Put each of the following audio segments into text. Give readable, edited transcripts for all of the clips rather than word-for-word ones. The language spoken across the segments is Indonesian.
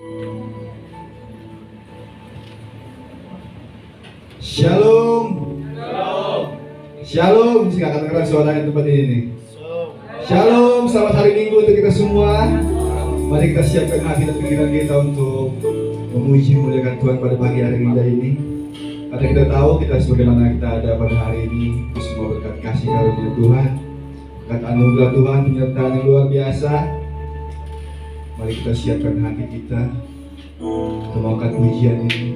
Shalom. Shalom. Silakan keras suara di tempat ini nih. Shalom. Selamat hari Minggu untuk kita semua. Mari kita siapkan hati dan pikiran kita untuk memuji memuliakan Tuhan pada pagi hari indah ini. Karena kita tahu kita sebagaimana kita ada pada hari ini itu semua berkat kasih karunia Tuhan, berkat anugerah Tuhan, penyertaan yang luar biasa. Mari kita siapkan hati kita untuk melakukan pujian ini.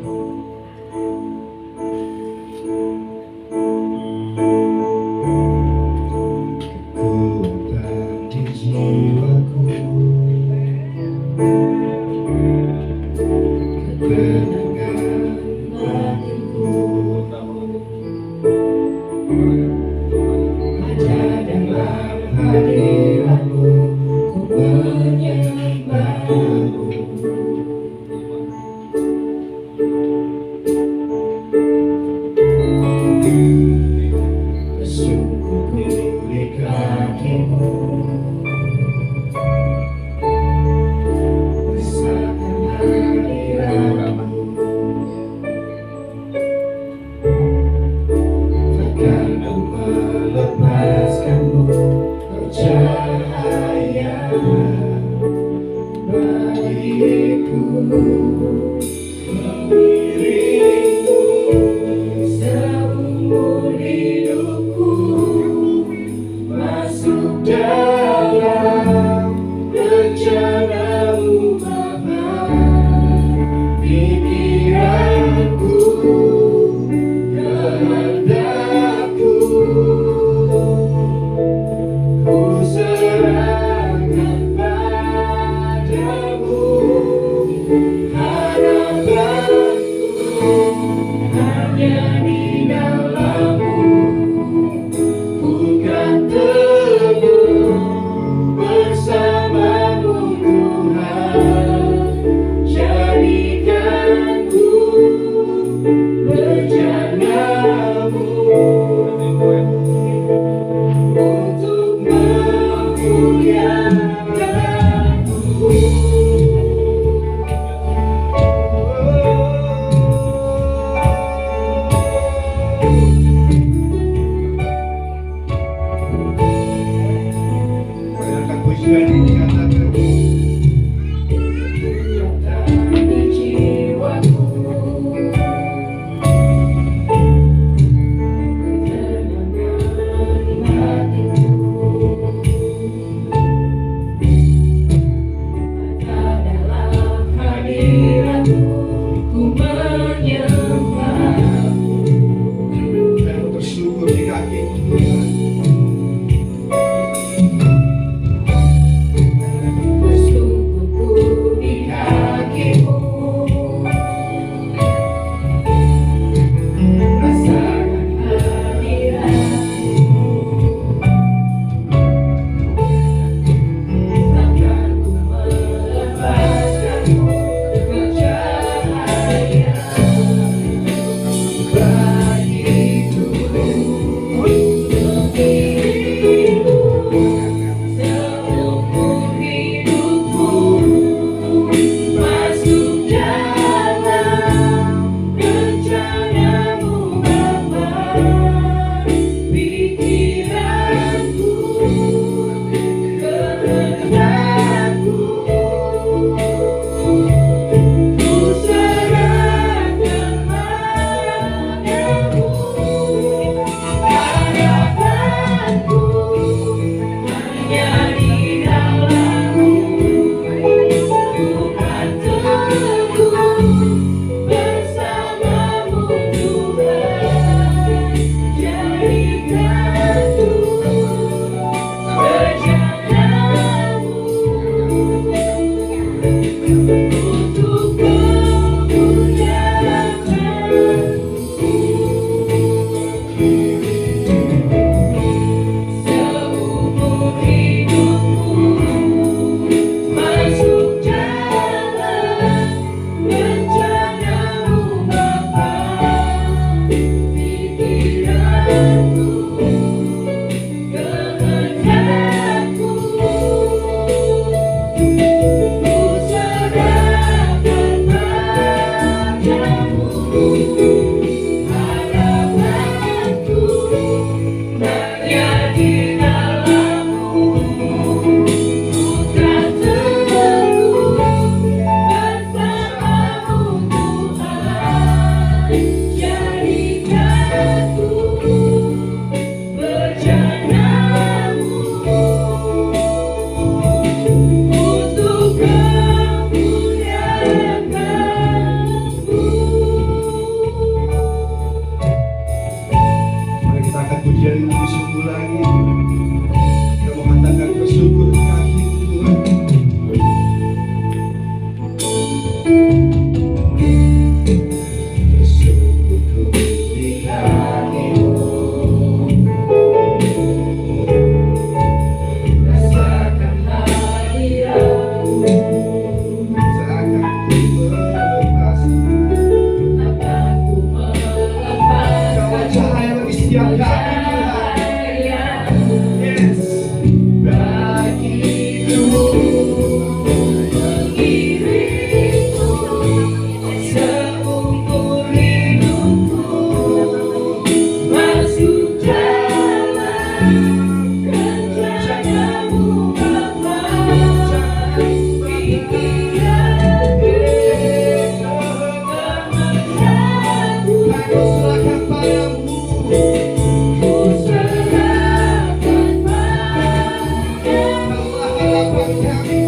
kami.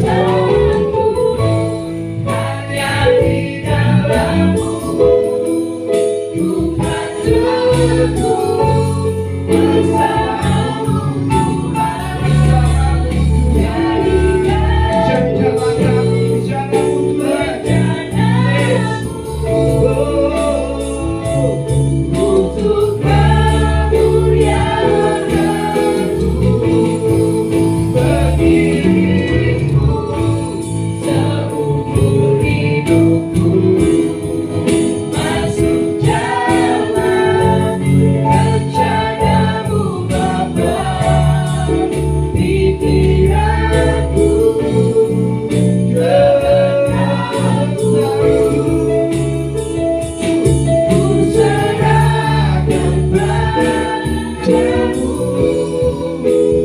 Harapanku hanya di dalam-Mu. Ku kan teguh bersama-Mu Tuhan. Jadikan Jadikanlah kami rencana-Mu Tuhan. untuk kemuliaan-Mu. Berdiriku seumur hidupku, masuk dalam rencana-Mu Bapa. Pikiranku kehendakmu ku serahkan padamu.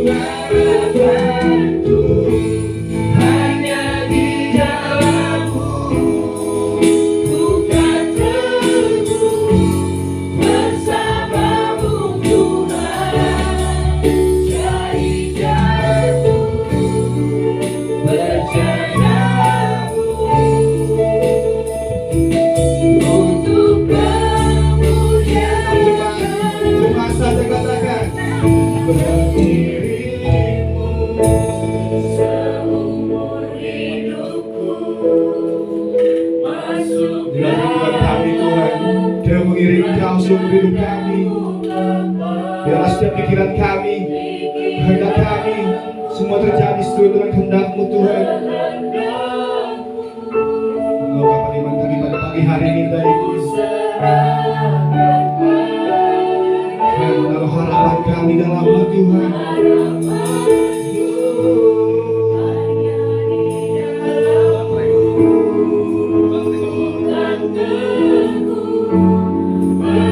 Harapanku hanya di dalam-Mu. Ku kan teguh bersama-Mu Tuhan. Jadikanku bersama-Mu untuk kemuliaan-Mu. Cuma saja katakan berdirimu. Seumur hidupku, masuk Biarlah Tuhan kami Tuhan, Dia mengiringi Kau seumur hidup kami. Biarlah setiap pikiran kami, kehendak kami, semua terjadi sesuai dengan kehendak-Mu Tuhan. Mengapa iman kami pada pagi hari ini dari Kau menaruh harapan kami dalam-Mu Tuhan.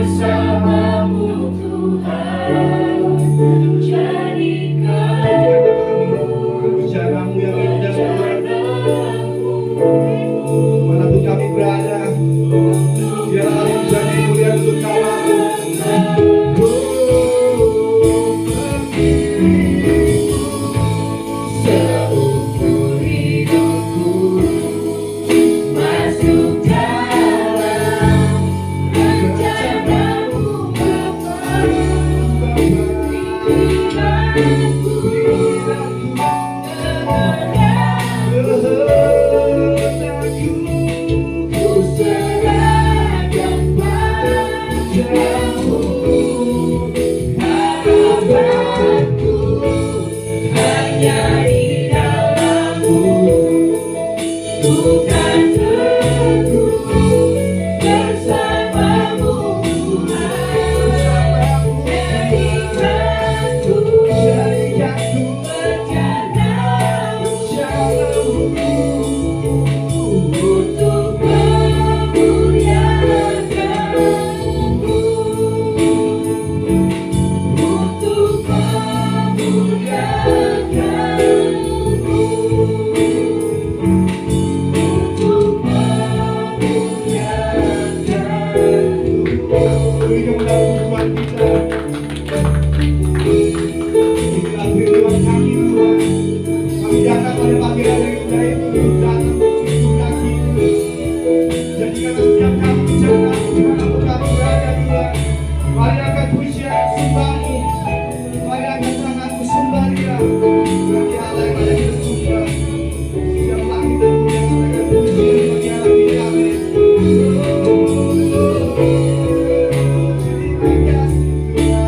bersama-Mu Tuhan. Jadikan Bicara-Mu yang indah Tuhan. Dimanapun kami berada, biarlah kami menjadi mulia untuk nama-Mu. seumur hidupku, masuk dalam rencana-Mu Bapa. Pikiranku ku serahkan padamu. Harapanku hanya di dalam-Mu. Ku kan teguh bersama-Mu Tuhan. Jadikanku rencana-Mu untuk kemuliaan-Mu. Untuk kemuliaan-Mu. Untuk kemuliaan-Mu. Beri kemuliaan Tuhan kita. Inilah firman kami Tuhan. Kami datang pada pagi hari indah itu, datang untuk kaki. Jadikanlah setiap kami bicara dimanapun kami berada Tuhan. Mari angkat pujian sembah-Mu. Mari angkat tangan-Mu sembah Dia. Bagi Allah yang ada di surga. Setiap langit dan bumi yang katakan pujian bagi Allah kita. Amin. Terima kasih Tuhan.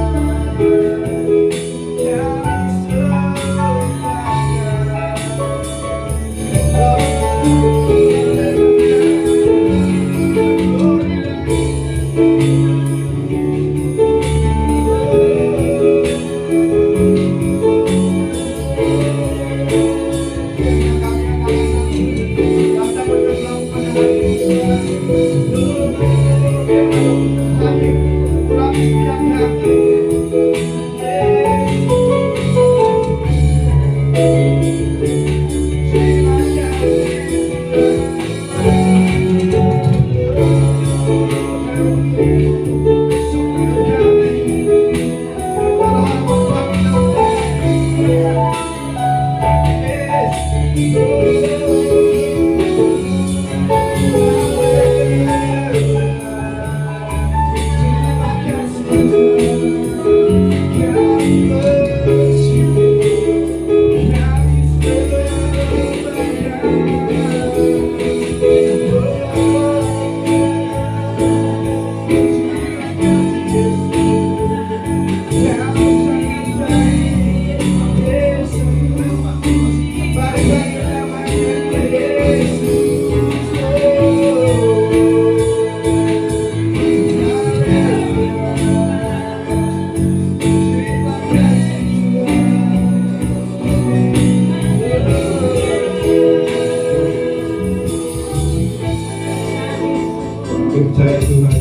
Percaya Tuhan,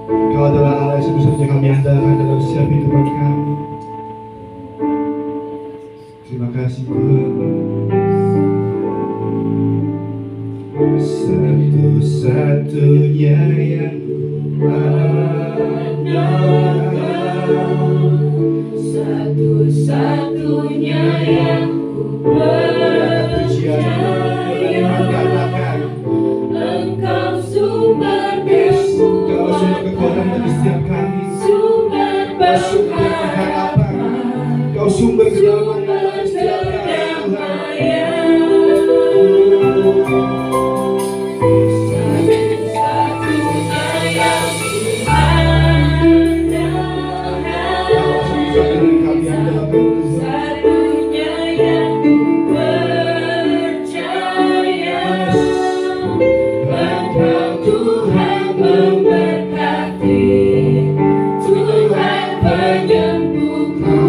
Engkau adalah Allah yang satu-satunya kami andalkan dalam setiap kehidupan kami. Terima kasih Tuhan. Satu-satunya yang Satu-satunya yang ku percaya, Engkau sumber Engkau sumber kekuatan kekuatan, bagi setiap kami. sumber Engkau sumber pengharapan. Engkau sumber kedamaian bagi setiap kami Tuhan. Satu-satunya yang ku andalkan, Kami andalkan Tuhan. satunya yang ku percaya, Engkau Tuhan memberkati, Tuhan penyembuhku,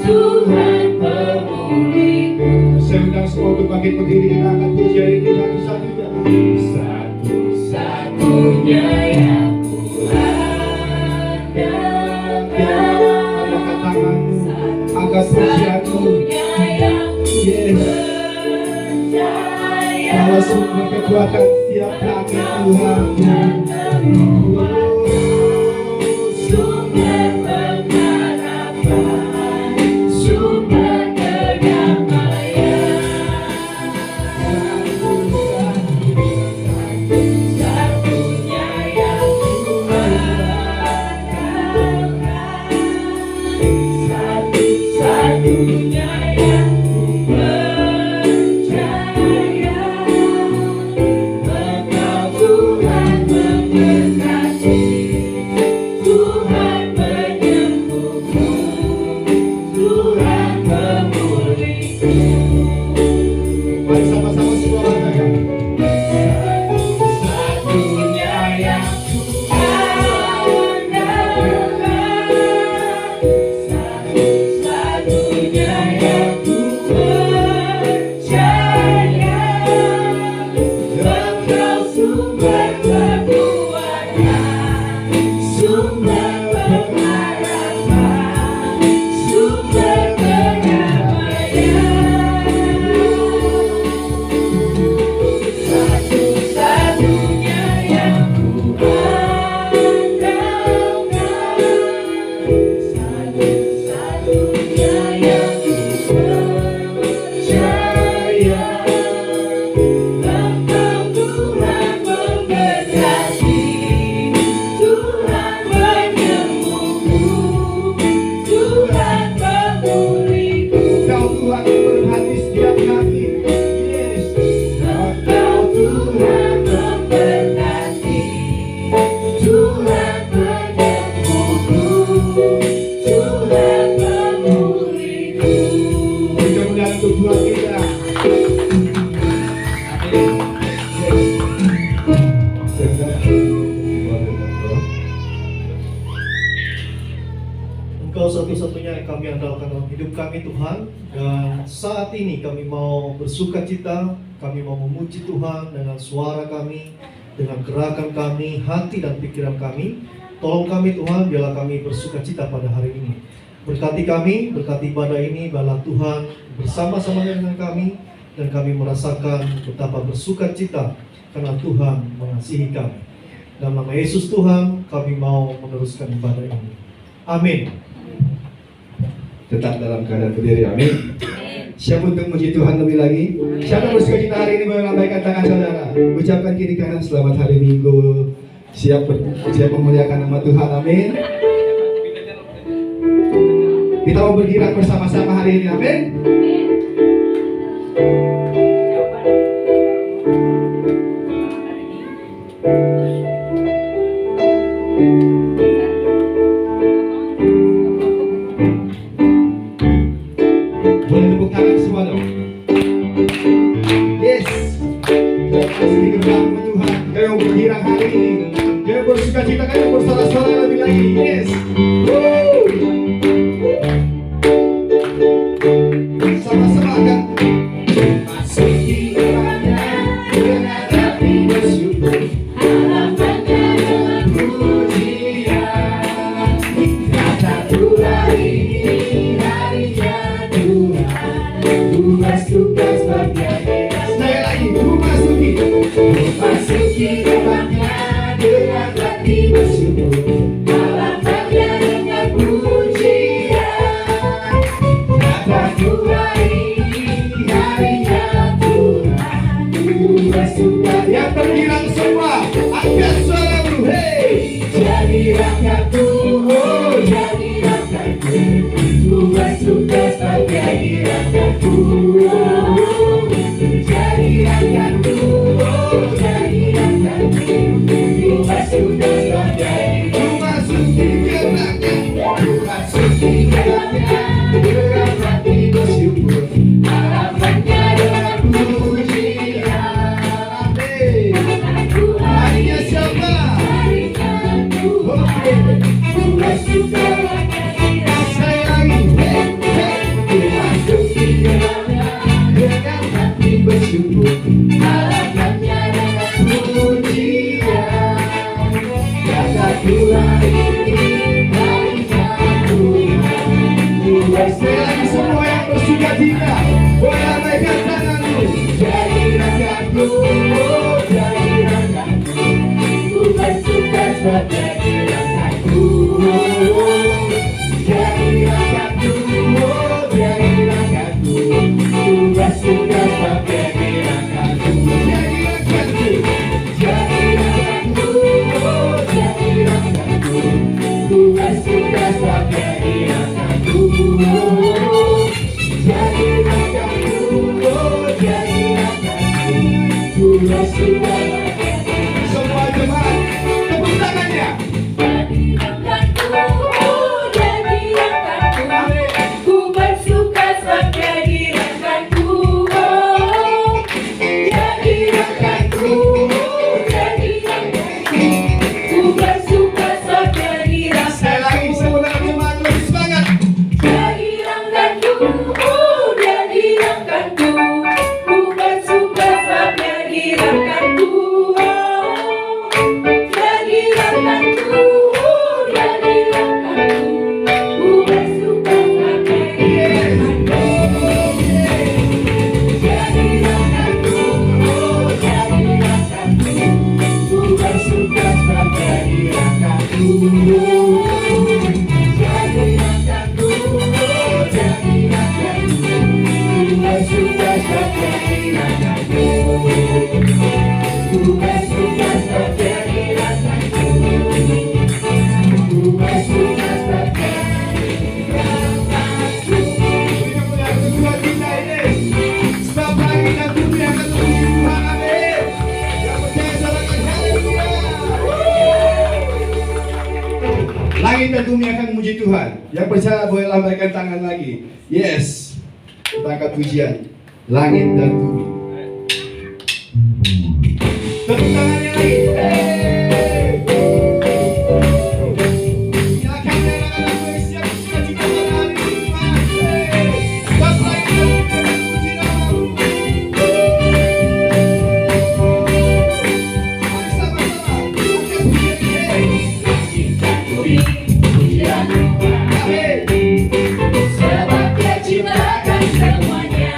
Tuhan pemulihku. Saya undang semua untuk bangkit berdiri, kita akan puji hari ini satu-satunya. Satu-satunya yang ku andalkan, Angkat tangan, angkat pujianmu. satunya yang ku Yes. percaya, Kau sumber kekuatan setiap kami Tuhan. sumber pengharapan, sumber kedamaian. Satunya yang ku andalkan, satu-satunya yang ku percaya, Engkau Tuhan memberkati, Tuhan penyembuhku, Tuhan pemulihku. Mari sama-sama semua katakan. Satunya yang ku andalkan, satu-satunya yang ku percaya, Engkau sumber kekuatan, sumber pengharapan, sumber kedamaian. Satu-satunya yang ku andalkan, satu-satunya yang ku percaya, Engkau Tuhan memberkati, Tuhan penyembuhku, Tuhan pemulihku. Engkau Tuhan yang berhati setiap kami. Yes. Engkau Tuhan memberkati, Tuhan penyembuhku, Tuhan pemulihku. Mudah-mudahan untuk Tuhan kita. Engkau satu-satunya yang kami andalkan dalam hidup kami Tuhan. Dan saat ini kami mau bersuka cita, kami mau memuji Tuhan dengan suara kami, dengan gerakan kami, hati dan pikiran kami. Tolong kami Tuhan, biarlah kami bersuka cita pada hari ini. Berkati kami, berkati ibadah ini, biarlah Tuhan bersama-sama dengan kami, dan kami merasakan betapa bersuka cita karena Tuhan mengasihi kami. Dalam nama Yesus Tuhan, kami mau meneruskan ibadah ini. Amin. Tetap dalam keadaan berdiri, amin. Siap untuk memuji Tuhan lebih lagi? Siapa bersuka cita hari ini melambaikan tangan saudara? Ucapkan kiri kanan selamat hari Minggu. Siap memuliakan nama Tuhan, amin. Kita mau bergerak bersama-sama hari ini, amin. Boleh tepuk tangan semua dong. Yes. Sedikit bersama Tuhan. Kau bergirang hari ini. Kau bersuka cita, kau bersorak-sorai lebih lagi. Yes. Sama-sama kan. Masuki kepada dengan hati bersyukur, harapannya dengan pujian. Kata Tuhan ini harinya Tuhan, ku bersuka sebagai Sekali lagi, masuki depannya dengan hati bersyukur, harapannya dengan pujian. Kata Tuhan ini harinya Tuhan, ku bersuka. yang bergirang semua. Angkat suaramu, hey. Jadi rakyatku, oh jadi rakyatku, ku bersuka sebagai rakyatku. Jadi rakyatku, oh jadi rakyatku, ku bersuka sebagai. Memasuki geraknya. Ku masuki dalamnya dengan hati bersyukur, harapannya dengan pujian. Amin. Kata Tuhan Harinya siapa? harinya Tuhan, ku bersuka sebagai Sekali lagi, hey, hey. Memasuki dalamnya dengan hati bersyukur, harapannya dengan pujian. Kata Tuhan ini harinya Tuhan, ku Sekali lagi semua yang bersuka cita, boleh lambaikan tanganmu. jadi rakyatku, oh jadi rakyatku, ku bersuka sebagai rakyatku. Jadi rakyatku, oh jadi rakyatku, ku bersuka sebagai rakyatku. Jadi rakyatku. Jadi rakyatku, oh jadi rakyatku, ku bersuka sebagai rakyatku. Jadi rakyatku, oh jadi rakyatku, ku bersuka sebagai. Semua jemaat, tepuk tangannya. Jadi rakyatku, oh jadi rakyatku, ku bersuka sebagai rakyatku. Jadi rakyatku, oh jadi rakyatku, ku bersuka sebagai Sekali lagi, rakyatku. semua jemaat lebih semangat. Jadi rakyatku, oh jadi rakyatku, ku bersuka sebagai rakyatku. Jadi rakyatku, oh jadi rakyatku, ku bersuka sebagai rakyatku. Jadi rakyatku, oh jadi rakyatku, ku bersuka sebagai rakyatku. Jadi rakyatku, oh jadi rakyatku, ku bersuka sebagai rakyatku. Ku bersuka sebagai rakyatku, ku bersuka sebagai rakyatku. Ini punya bersuka cita ini. Sebab langit dan bumi akan memuji Tuhan, amin. Yang percaya katakan haleluya. Langit dan bumi akan memuji Tuhan. Yang percaya boleh lambaikan tangan lagi. Yes. Kita angkat pujian. Langit dan bumi. Tepuk tangannya lagi. Hey. Silakan anak-anak bersiap bersuka cita pada hari ini, Tuhan. Hey. Sebab langit dan bumi akan memuji namamu. Mari sama-sama. Angkat pujian. Hey. Amin. Sebab Dia ciptakan semuanya,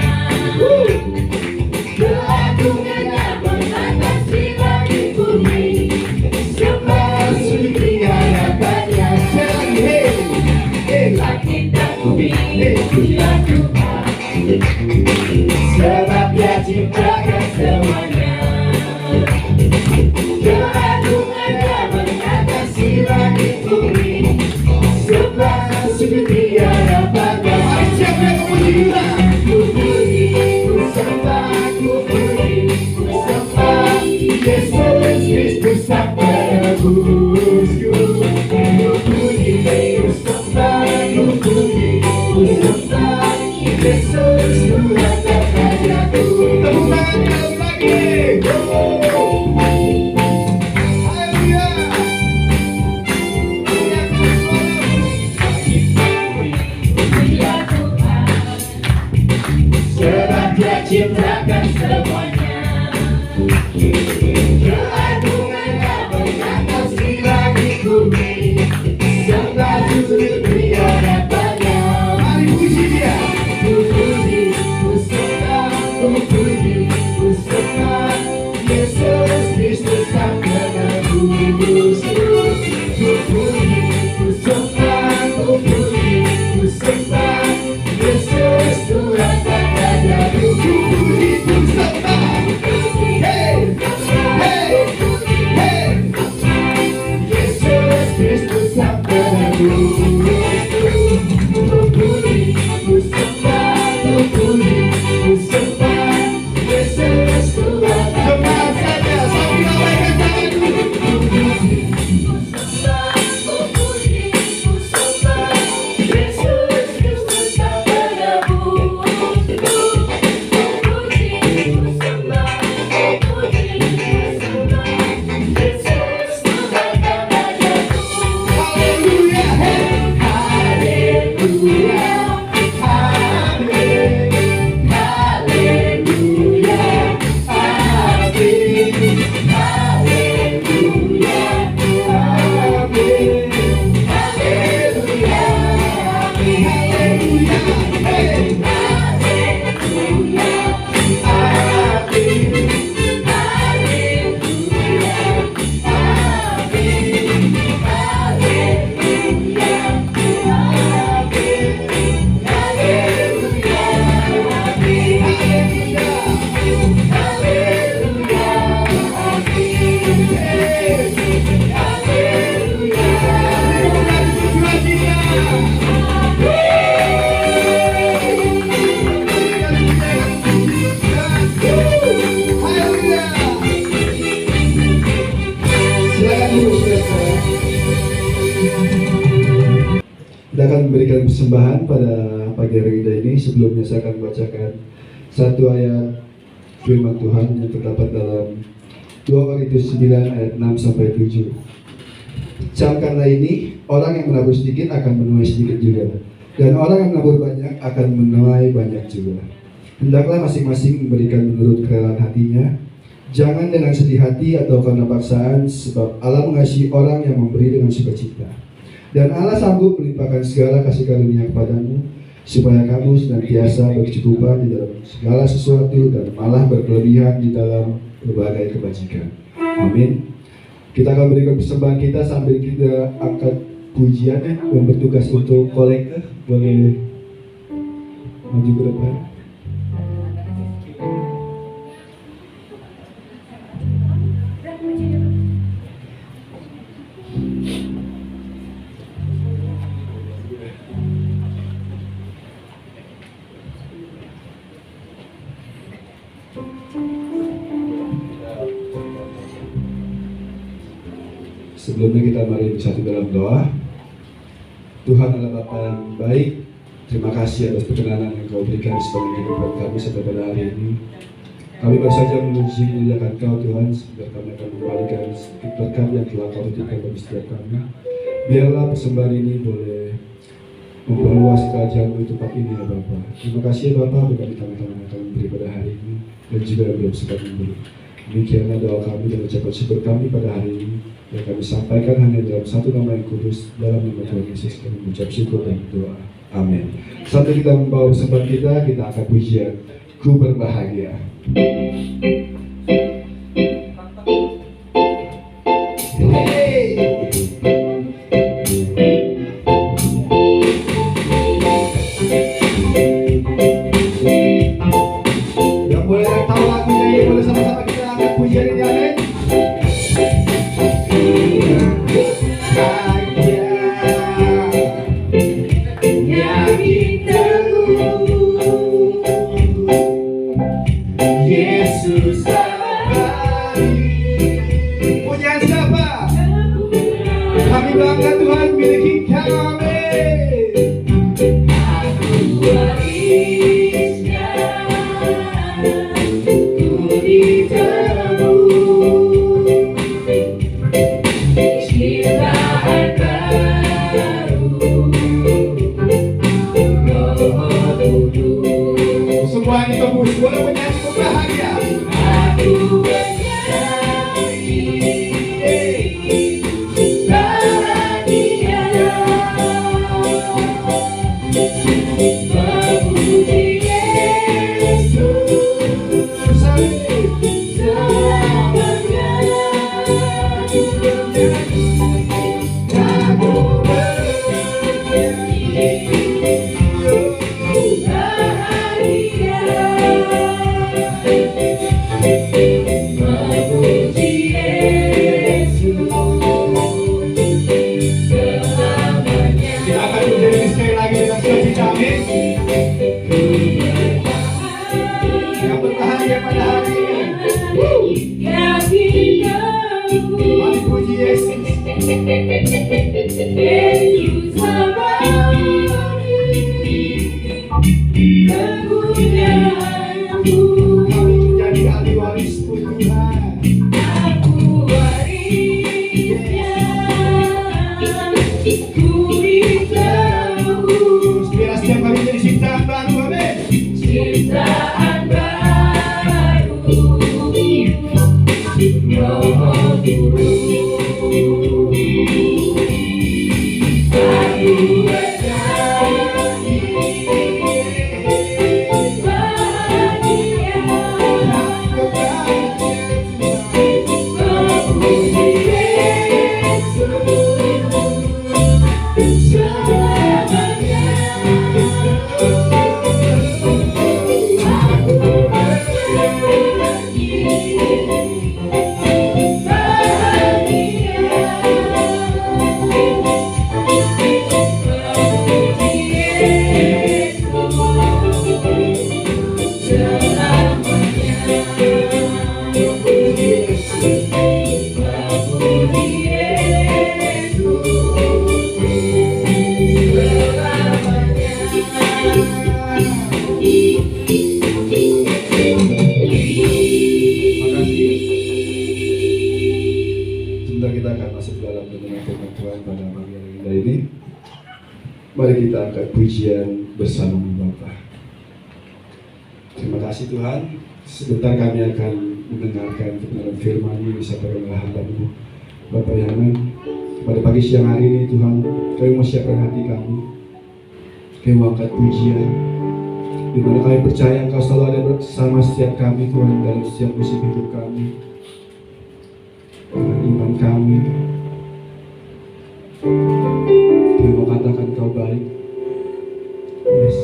keagungnya sebab Dia ciptakan semuanya. Keagungan damai mengatasi langit bumi, sebab sujud tiada batas. Siapa yang memuji kita? Ku puji, ku sembah, ku puji, ku sembah Yesus Kristus Sang Penebusku. Ku puji, ku sembah, ku puji, ku sembah Yesus Tuhan dan Rajaku. Tepuk tangan sekali lagi. Haleluya. Dia Tuhan, sebab Dia ciptakan semuanya. Keagungan damai mengatasi langit bumi, sebab sujud tiada batas. Mari puji Dia. Ku puji, ku sembah, ku puji, ku sembah Yesus Kristus Sang Penebusku. Ku puji, ku sembah, ku puji, ku sembah Yesus Tuhan dan Rajaku. Ku puji, ku sembah, Hey, hey, hey. Yesus Kristus Sang Penebusku. Ku puji, ku sembah, ku puji, ku sembah Yesus Tuhan dan Cepat saja sambil lambaikan tangan dulu. ku puji, ku sembah, ku puji, ku sembah Yesus Kristus Sang Penebusku. Ku puji, ku sembah, ku puji, ku sembah Yesus Tuhan dan Rajaku. Haleluya. Hey. Haleluya, amin. Haleluya, amin. Haleluya, amin. Haleluya, amin. Haleluya. Hey. Haleluya, amin. Haleluya, amin. Haleluya, Haleluya. Silakan duduk, saudara. Kita akan memberikan persembahan pada pagi hari ini. Sebelumnya saya akan membacakan satu ayat firman Tuhan yang terdapat dalam 2 Korintus 9 ayat 6 sampai 7. Camkanlah ini, orang yang menabur sedikit akan menuai sedikit juga, dan orang yang menabur banyak akan menuai banyak juga. Hendaklah masing-masing memberikan menurut kerelaan hatinya, jangan dengan sedih hati atau karena paksaan, sebab Allah mengasihi orang yang memberi dengan sukacita. Dan Allah sanggup melimpahkan segala kasih karunia kepadamu, supaya kamu senantiasa berkecukupan di dalam segala sesuatu dan malah berkelebihan di dalam berbagai kebajikan. Amin. Kita akan berikan persembahan kita sambil kita angkat pujian yang bertugas untuk kolektor. Boleh maju ke depan. Sebelumnya kita mari bersatu dalam doa. Tuhan adalah Bapa yang baik. Terima kasih atas perkenanan yang Kau berikan sepanjang kehidupan kami sampai pada hari ini. Kami baru saja memuji memuliakan Kau Tuhan, sehingga kami akan mengembalikan sedikit berkat yang telah Kau titipkan bagi setiap kami. Biarlah persembahan ini boleh memperluas kerajaan di tempat ini ya Bapa. Terima kasih ya Bapa bagi teman-teman yang kami beri pada hari ini dan juga yang belum sempat memberi. Demikianlah doa kami dan ucapan syukur kami pada hari ini yang kami sampaikan hanya dalam satu nama yang kudus, dalam nama Tuhan Yesus kami mengucap syukur dan berdoa. Amin. Sambil kita membawa persembahan kita akan pujian Ku Berbahagia. Hey! Yesus abadi. Pujian siapa? Kami bangga Tuhan miliki kami. Warisnya ku ditebus ciptaan baru Roh Kudus. Semua yang tembus boleh menyanyi berbahagia. Aku bernyanyi bahagia memuji Yesus selamanya. Aku bernyanyi bahagia memuji Yesus selamanya. Kita akan berdiri sekali lagi dengan sukacita, amin. Yang berbahagia pada hari ini. Yakin aku Mari puji Yesus. Yesus abadi kepunyaanku. Kami menjadi ahli waris-Mu Tuhan. Aku warisnya ku ditebus Biar setiap kali jadi ciptaan baru, amin. ciptaan baru Roh Kudus. Aku bernyanyi bahagia memuji Yesus selamanya. Aku bernyanyi bahagia memuji Yesus selamanya. Memuji Yesus Makasih. Sebentar kita akan masuk dalam renungan firman Tuhan pada pagi hari indah ini. Mari kita angkat pujian bersama Bapa. Terima kasih Tuhan. Sebentar kami akan mendengarkan kebenaran firman-Mu disampaikan oleh hamba-Mu Bapak Yaman. Pada pagi siang hari ini Tuhan, kami mau siapkan hati kami. Kami mau angkat pujian, di mana kami percaya Engkau selalu ada bersama setiap kami Tuhan dalam setiap musim hidup kami. Dengan iman kami, kami mau katakan Engkau baik. Yes.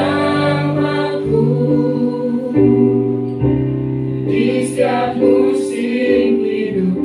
bersamaku di setiap musim hidup.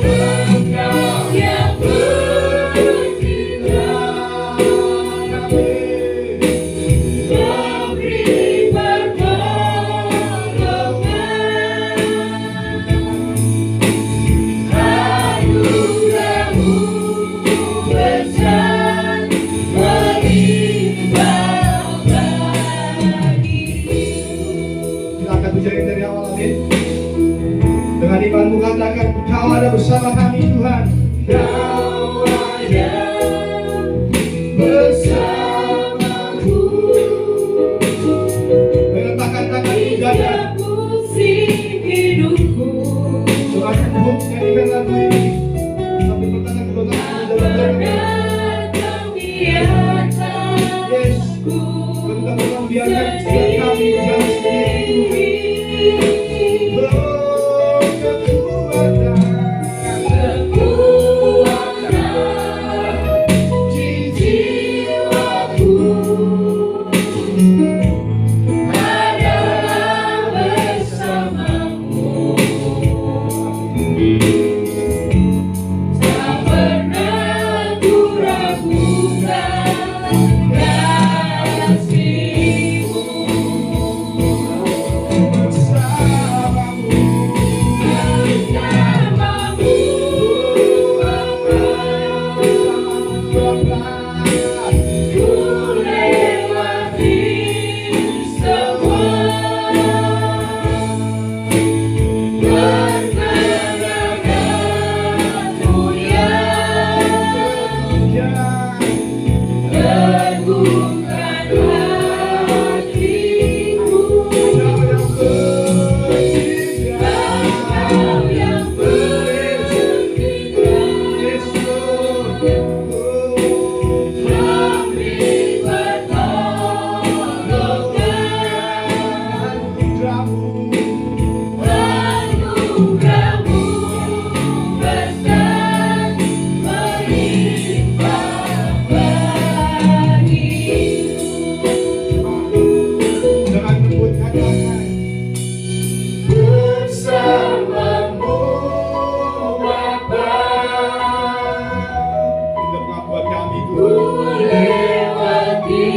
Engkau yang bercinta, memberi pertolongan, anugerah-Mu besar melimpah bagiku. Silakan berjari dari awal, amin. Dengan imanmu katakan, Kau ada bersama kami Tuhan. Kau ada bersamaku, Meletakkan tangan di dada. setiap musim hidupku. Coba cukup nyanyikan lagu ini sambil bertangan kedua tangan dalam Pernah Kau biarkan Yes. ku Kita membiarkan setiap kami berjalan sendiri. Oh, kekuatan kekuatan di jiwaku adalah bersamamu. Tak pernah ku ragukan kasih-Mu. bersamamu. Bersamamu ku lewati semua. Perkenanan-Mu yang teguhkan hatiku. Engkau yang bercinta, memberi pertolongan, anugerah-Mu besar melimpah bagiku. Jangan lembut katakan, Bersamamu Bapa, Ingat pengakuan kami ku Tuhan. lewati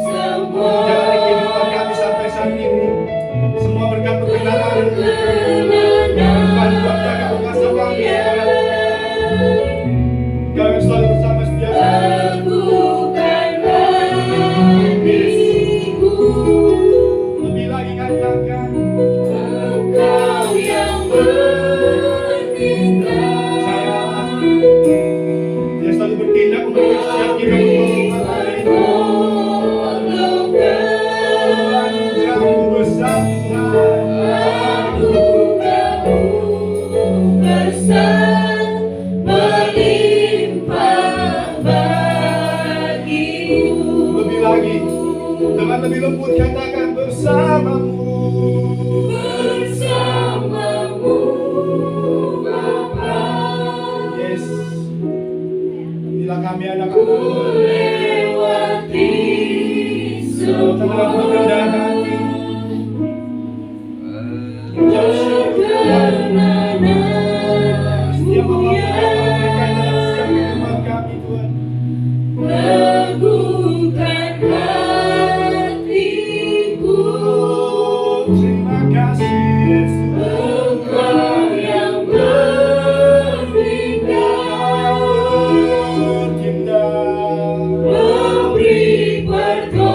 semua. Jalani kehidupan kami sampai saat ini. Semua berkat perkenanan. Tuhan buat jaga kuasa kami. Kau yang selalu bersama setiap kami. Teguhkan hatiku, Lebih lagi katakan, Engkau yang bertindak, Dia selalu bertindak untuk setiap kita bertolongan hari ini. pertolongan, Anugerah-Mu besar Tuhan. anugerah-Mu besar melimpah bagiku. Lebih lagi, dengan lebih lembut katakan bersamamu. Bersamamu Bapa, Yes. Inilah kami anak ku anak. lewati semua. Rendah hati. Ucap syukur Tuhan. Setiap apa-apa yang berkaitan dengan setiap kehidupan kami Tuhan. Teguhkan hatiku, Terima kasih Yesus. Engkau yang bertindak, Bertindak. memberi pertolongan,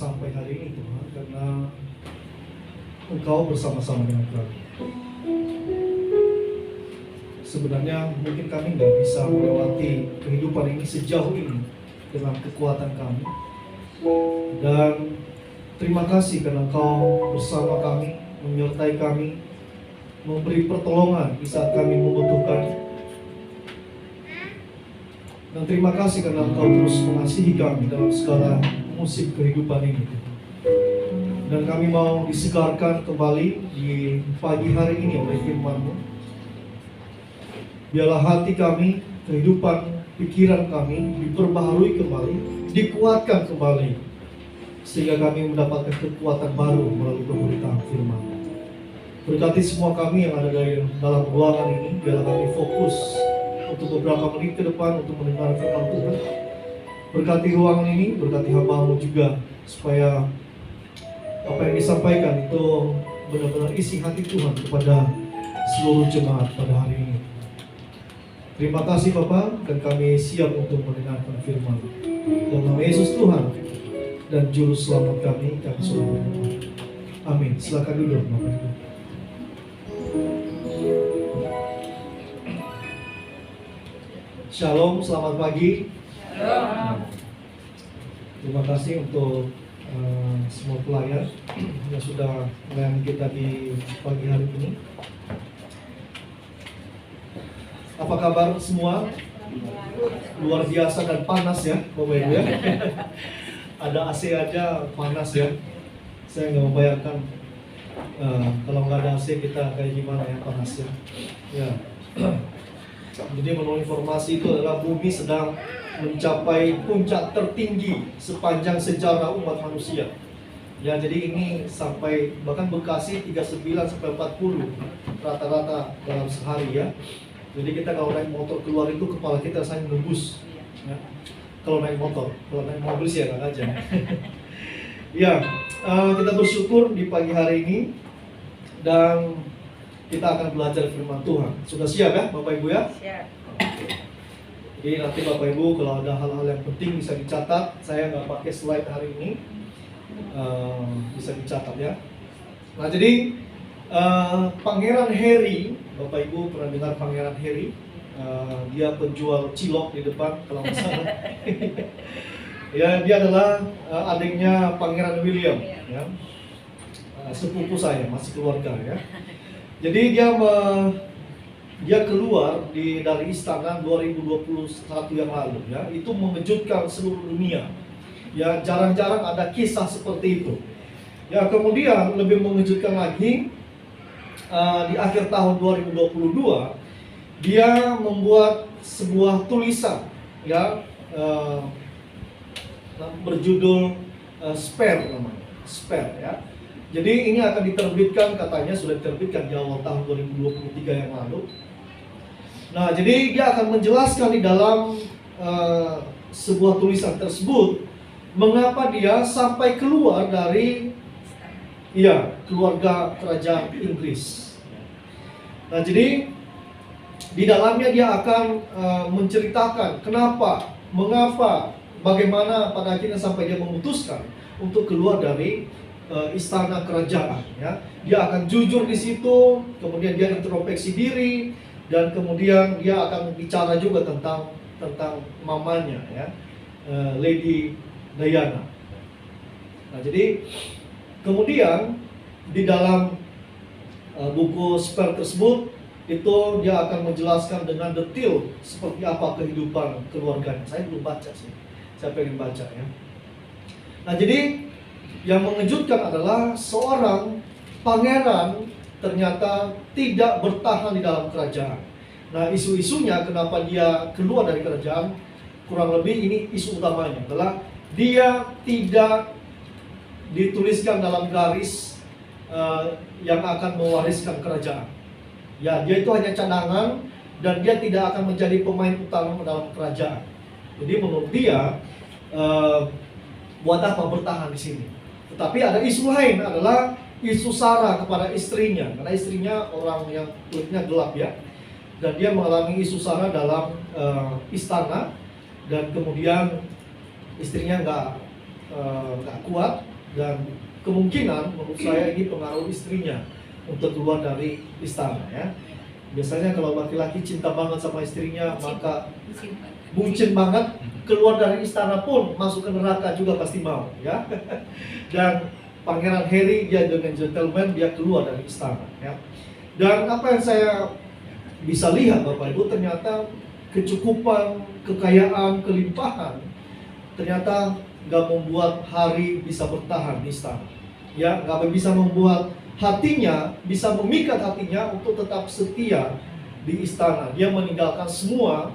sampai hari ini Tuhan, karena Engkau bersama-sama dengan kami. Sebenarnya mungkin kami nggak bisa melewati kehidupan ini sejauh ini dengan kekuatan kami. Dan terima kasih karena Engkau bersama kami, menyertai kami, memberi pertolongan di saat kami membutuhkan. Dan terima kasih karena Engkau terus mengasihi kami dalam segala musim kehidupan ini. Dan kami mau disegarkan kembali di pagi hari ini oleh firman-Mu. Biarlah hati kami, kehidupan, pikiran kami diperbaharui kembali, dikuatkan kembali, sehingga kami mendapatkan kekuatan baru melalui pemberitaan firman. Berkati semua kami yang ada dalam ruangan ini, biarlah kami fokus untuk beberapa menit ke depan untuk mendengar firman Tuhan. Berkati ruangan ini, berkati hamba-Mu juga, supaya apa yang disampaikan itu benar-benar isi hati Tuhan kepada seluruh jemaat pada hari ini. Terima kasih Bapak, dan kami siap untuk mendengarkan firman. Dalam nama Yesus Tuhan dan Juru Selamat kami sudah berdoa. Amin. Silakan duduk Bapak Ibu. Shalom, selamat pagi. Terima kasih untuk semua pelayan yang sudah melayani kita di pagi hari ini. Apa kabar semua? Luar biasa dan panas ya, Bapak Ibu ya. Ada AC aja panas ya. Saya nggak membayangkan kalau nggak ada AC kita kayak gimana ya panasnya. Ya. Jadi menurut informasi itu adalah bumi sedang mencapai puncak tertinggi sepanjang sejarah umat manusia. Ya, jadi ini sampai bahkan Bekasi 39 sampai 40 rata-rata dalam sehari ya. Jadi kita kalau naik motor keluar itu kepala kita rasanya nembus. Ya. Kalau naik motor, kalau naik mobil sih ya aja. Ya, kita bersyukur di pagi hari ini dan kita akan belajar firman Tuhan. Sudah siap ya Bapak Ibu ya? Siap. Jadi nanti Bapak Ibu kalau ada hal-hal yang penting bisa dicatat. Saya nggak pakai slide hari ini, bisa dicatat ya. Nah jadi Pangeran Harry, Bapak Ibu pernah dengar Pangeran Harry? Dia penjual cilok di depan kalau nggak salah. Ya, dia adalah adiknya Pangeran William, ya. Sepupu saya, masih keluarga ya. Jadi dia keluar dari istana 2021 yang lalu ya, itu mengejutkan seluruh dunia. Ya, jarang-jarang ada kisah seperti itu. Ya, kemudian lebih mengejutkan lagi di akhir tahun 2022 dia membuat sebuah tulisan ya berjudul Spare namanya, Spare ya. Jadi ini akan diterbitkan, katanya sudah diterbitkan di awal tahun 2023 yang lalu. Nah, jadi dia akan menjelaskan di dalam sebuah tulisan tersebut mengapa dia sampai keluar dari keluarga kerajaan Inggris. Nah, jadi di dalamnya dia akan menceritakan kenapa, mengapa, bagaimana pada akhirnya sampai dia memutuskan untuk keluar dari istana kerajaan ya. Dia akan jujur di situ, kemudian dia introspeksi diri, dan kemudian dia akan bicara juga tentang mamanya ya, Lady Diana. Nah, jadi kemudian di dalam buku Spare tersebut itu dia akan menjelaskan dengan detail seperti apa kehidupan keluarganya. Saya belum baca sih, saya pengen baca ya. Nah, jadi yang mengejutkan adalah seorang pangeran ternyata tidak bertahan di dalam kerajaan. Nah, isu-isunya kenapa dia keluar dari kerajaan, kurang lebih ini isu utamanya adalah dia tidak dituliskan dalam garis yang akan mewariskan kerajaan. Ya, dia itu hanya cadangan dan dia tidak akan menjadi pemain utama dalam kerajaan. Jadi menurut dia buat apa bertahan di sini? Tetapi ada isu lain adalah isu sara kepada istrinya, karena istrinya orang yang kulitnya gelap ya, dan dia mengalami isu sara dalam istana, dan kemudian istrinya nggak kuat, Dan kemungkinan menurut saya ini pengaruh istrinya untuk keluar dari istana ya. Biasanya kalau laki-laki cinta banget sama istrinya, maka bucin banget, keluar dari istana pun masuk ke neraka juga pasti mau ya. Dan Pangeran Harry dia dengan gentleman, dia keluar dari istana ya. Dan apa yang saya bisa lihat Bapak Ibu, ternyata kecukupan, kekayaan, kelimpahan ternyata nggak membuat Hari bisa bertahan di istana. Ya, nggak bisa membuat hatinya, bisa memikat hatinya untuk tetap setia di istana. Dia meninggalkan semua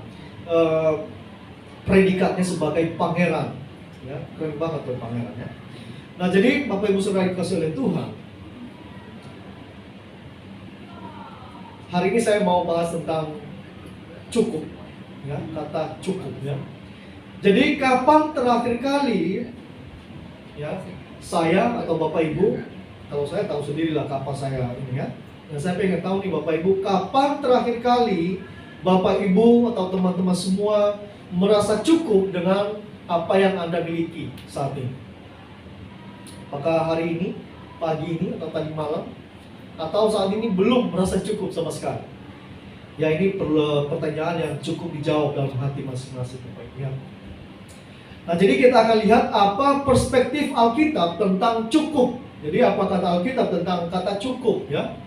predikatnya sebagai pangeran. Ya, keren banget tuh pangeran ya. Nah, jadi Bapak Ibu Saudara dikasih oleh Tuhan, hari ini saya mau bahas tentang cukup, ya, kata cukup ya. Jadi kapan terakhir kali ya saya atau Bapak Ibu, kalau saya tahu sendirilah kapan saya ini ya. Dan saya pengen tahu nih Bapak Ibu, kapan terakhir kali Bapak Ibu atau teman-teman semua merasa cukup dengan apa yang Anda miliki saat ini? Apakah hari ini, pagi ini atau tadi malam, atau saat ini belum merasa cukup sama sekali? Ya, ini perlu pertanyaan yang cukup dijawab dalam hati masing-masing Bapak Ibu ya. Nah, jadi kita akan lihat apa perspektif Alkitab tentang cukup. Jadi apa kata Alkitab tentang kata cukup ya.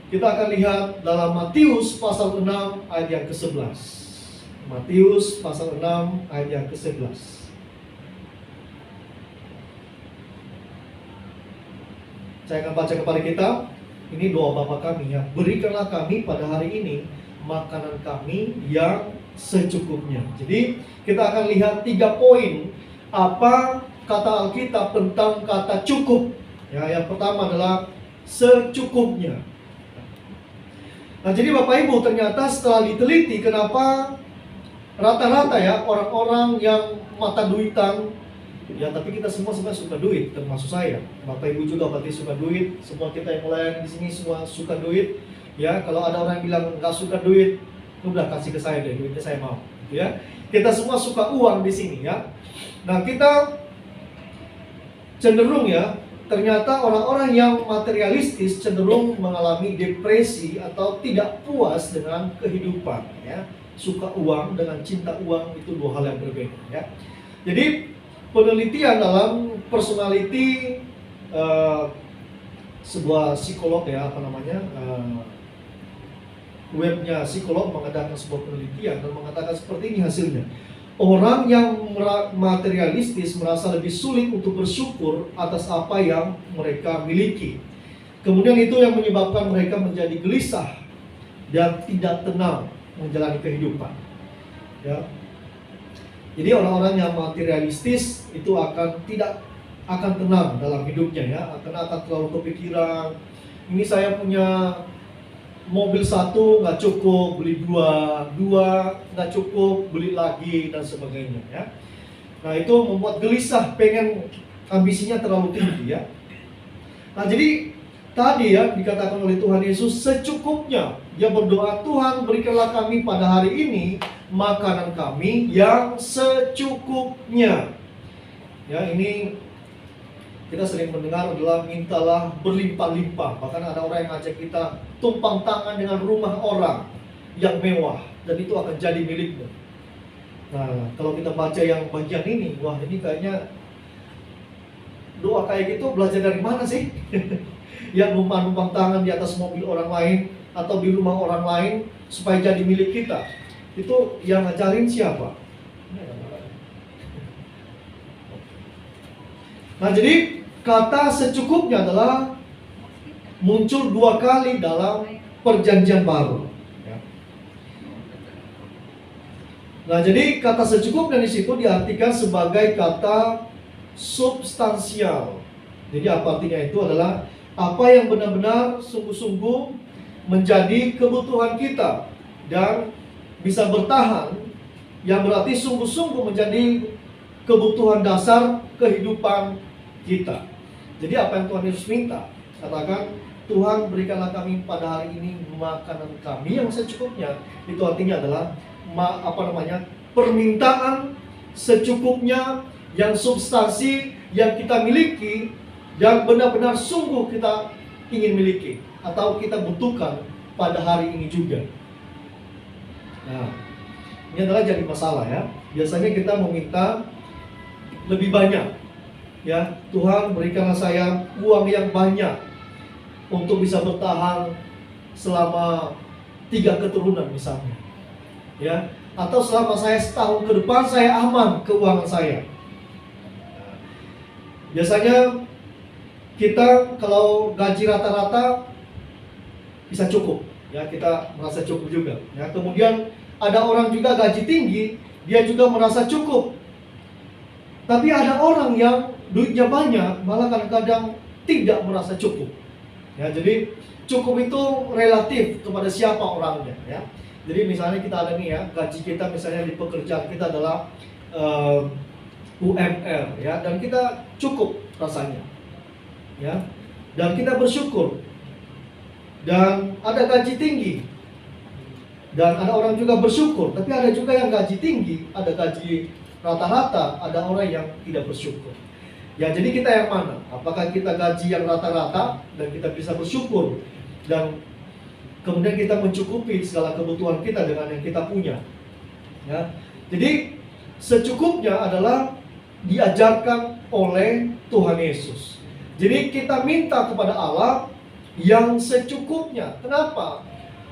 Kita akan lihat dalam Matius pasal 6 ayat yang ke-11. Matius pasal 6 ayat yang ke-11. Saya akan baca kepada kita. Ini doa Bapa kami ya. Berikanlah kami pada hari ini makanan kami yang secukupnya. Jadi kita akan lihat 3 poin apa kata Alkitab tentang kata cukup. Ya, yang pertama adalah secukupnya. Nah, jadi Bapak Ibu, ternyata setelah diteliti kenapa rata-rata ya orang-orang yang mata duitan, ya tapi kita semua sebenarnya suka duit, termasuk saya. Bapak Ibu juga pasti suka duit. Semua kita yang melayani di sini semua suka duit. Ya, kalau ada orang yang bilang nggak suka duit, udah kasih ke saya deh, duitnya saya mau. Ya, kita semua suka uang di sini ya. Nah, kita cenderung ya, ternyata orang-orang yang materialistis cenderung mengalami depresi atau tidak puas dengan kehidupan ya. Suka uang dengan cinta uang itu 2 hal yang berbeda ya. Jadi penelitian dalam personality sebuah psikolog ya, apa namanya, webnya psikolog mengadakan sebuah penelitian dan mengatakan seperti ini hasilnya. Orang yang materialistis merasa lebih sulit untuk bersyukur atas apa yang mereka miliki. Kemudian itu yang menyebabkan mereka menjadi gelisah dan tidak tenang menjalani kehidupan. Ya. Jadi orang-orang yang materialistis itu tidak akan tenang dalam hidupnya ya, akan terlalu kepikiran. Ini saya punya mobil 1 nggak cukup, beli 2 nggak cukup, beli lagi dan sebagainya ya. Nah, itu membuat gelisah, pengen, ambisinya terlalu tinggi ya. Nah, jadi tadi ya dikatakan oleh Tuhan Yesus secukupnya. Dia berdoa, Tuhan berikanlah kami pada hari ini makanan kami yang secukupnya. Ya, ini kita sering mendengar adalah mintalah berlimpah-limpah. Bahkan ada orang yang ngajak kita tumpang tangan dengan rumah orang yang mewah dan itu akan jadi milikmu. Nah, kalau kita baca yang bagian ini, wah ini kayaknya doa kayak gitu belajar dari mana sih? Yang numpang tangan di atas mobil orang lain atau di rumah orang lain supaya jadi milik kita. Itu yang ngajarin siapa? Nah, jadi kata secukupnya adalah muncul 2 kali dalam perjanjian baru. Ya. Nah, jadi kata secukupnya di situ diartikan sebagai kata substansial. Jadi apa artinya itu adalah apa yang benar-benar sungguh-sungguh menjadi kebutuhan kita dan bisa bertahan, yang berarti sungguh-sungguh menjadi kebutuhan dasar kehidupan kita. Jadi apa yang Tuhan Yesus minta? Katakan, Tuhan berikanlah kami pada hari ini makanan kami yang secukupnya. Itu artinya adalah permintaan secukupnya yang substansi yang kita miliki yang benar-benar sungguh kita ingin miliki atau kita butuhkan pada hari ini juga. Nah, ini adalah jadi masalah ya. Biasanya kita meminta lebih banyak. Ya, Tuhan berikanlah saya uang yang banyak untuk bisa bertahan selama 3 keturunan misalnya. Ya, atau selama saya setahun ke depan saya aman keuangan saya. Biasanya kita kalau gaji rata-rata bisa cukup, ya kita merasa cukup juga. Ya, kemudian ada orang juga gaji tinggi, dia juga merasa cukup. Tapi ada orang yang duitnya banyak, malah kadang-kadang tidak merasa cukup. Ya, jadi cukup itu relatif kepada siapa orangnya. Ya, jadi misalnya kita ada nih ya, gaji kita misalnya di pekerjaan kita adalah UMR, ya, dan kita cukup rasanya. Ya, dan kita bersyukur. Dan ada gaji tinggi. Dan ada orang juga bersyukur, tapi ada juga yang gaji tinggi, ada gaji rata-rata, ada orang yang tidak bersyukur. Ya, jadi kita yang mana? Apakah kita gaji yang rata-rata dan kita bisa bersyukur dan kemudian kita mencukupi segala kebutuhan kita dengan yang kita punya? Ya, jadi secukupnya adalah diajarkan oleh Tuhan Yesus. Jadi kita minta kepada Allah yang secukupnya. Kenapa?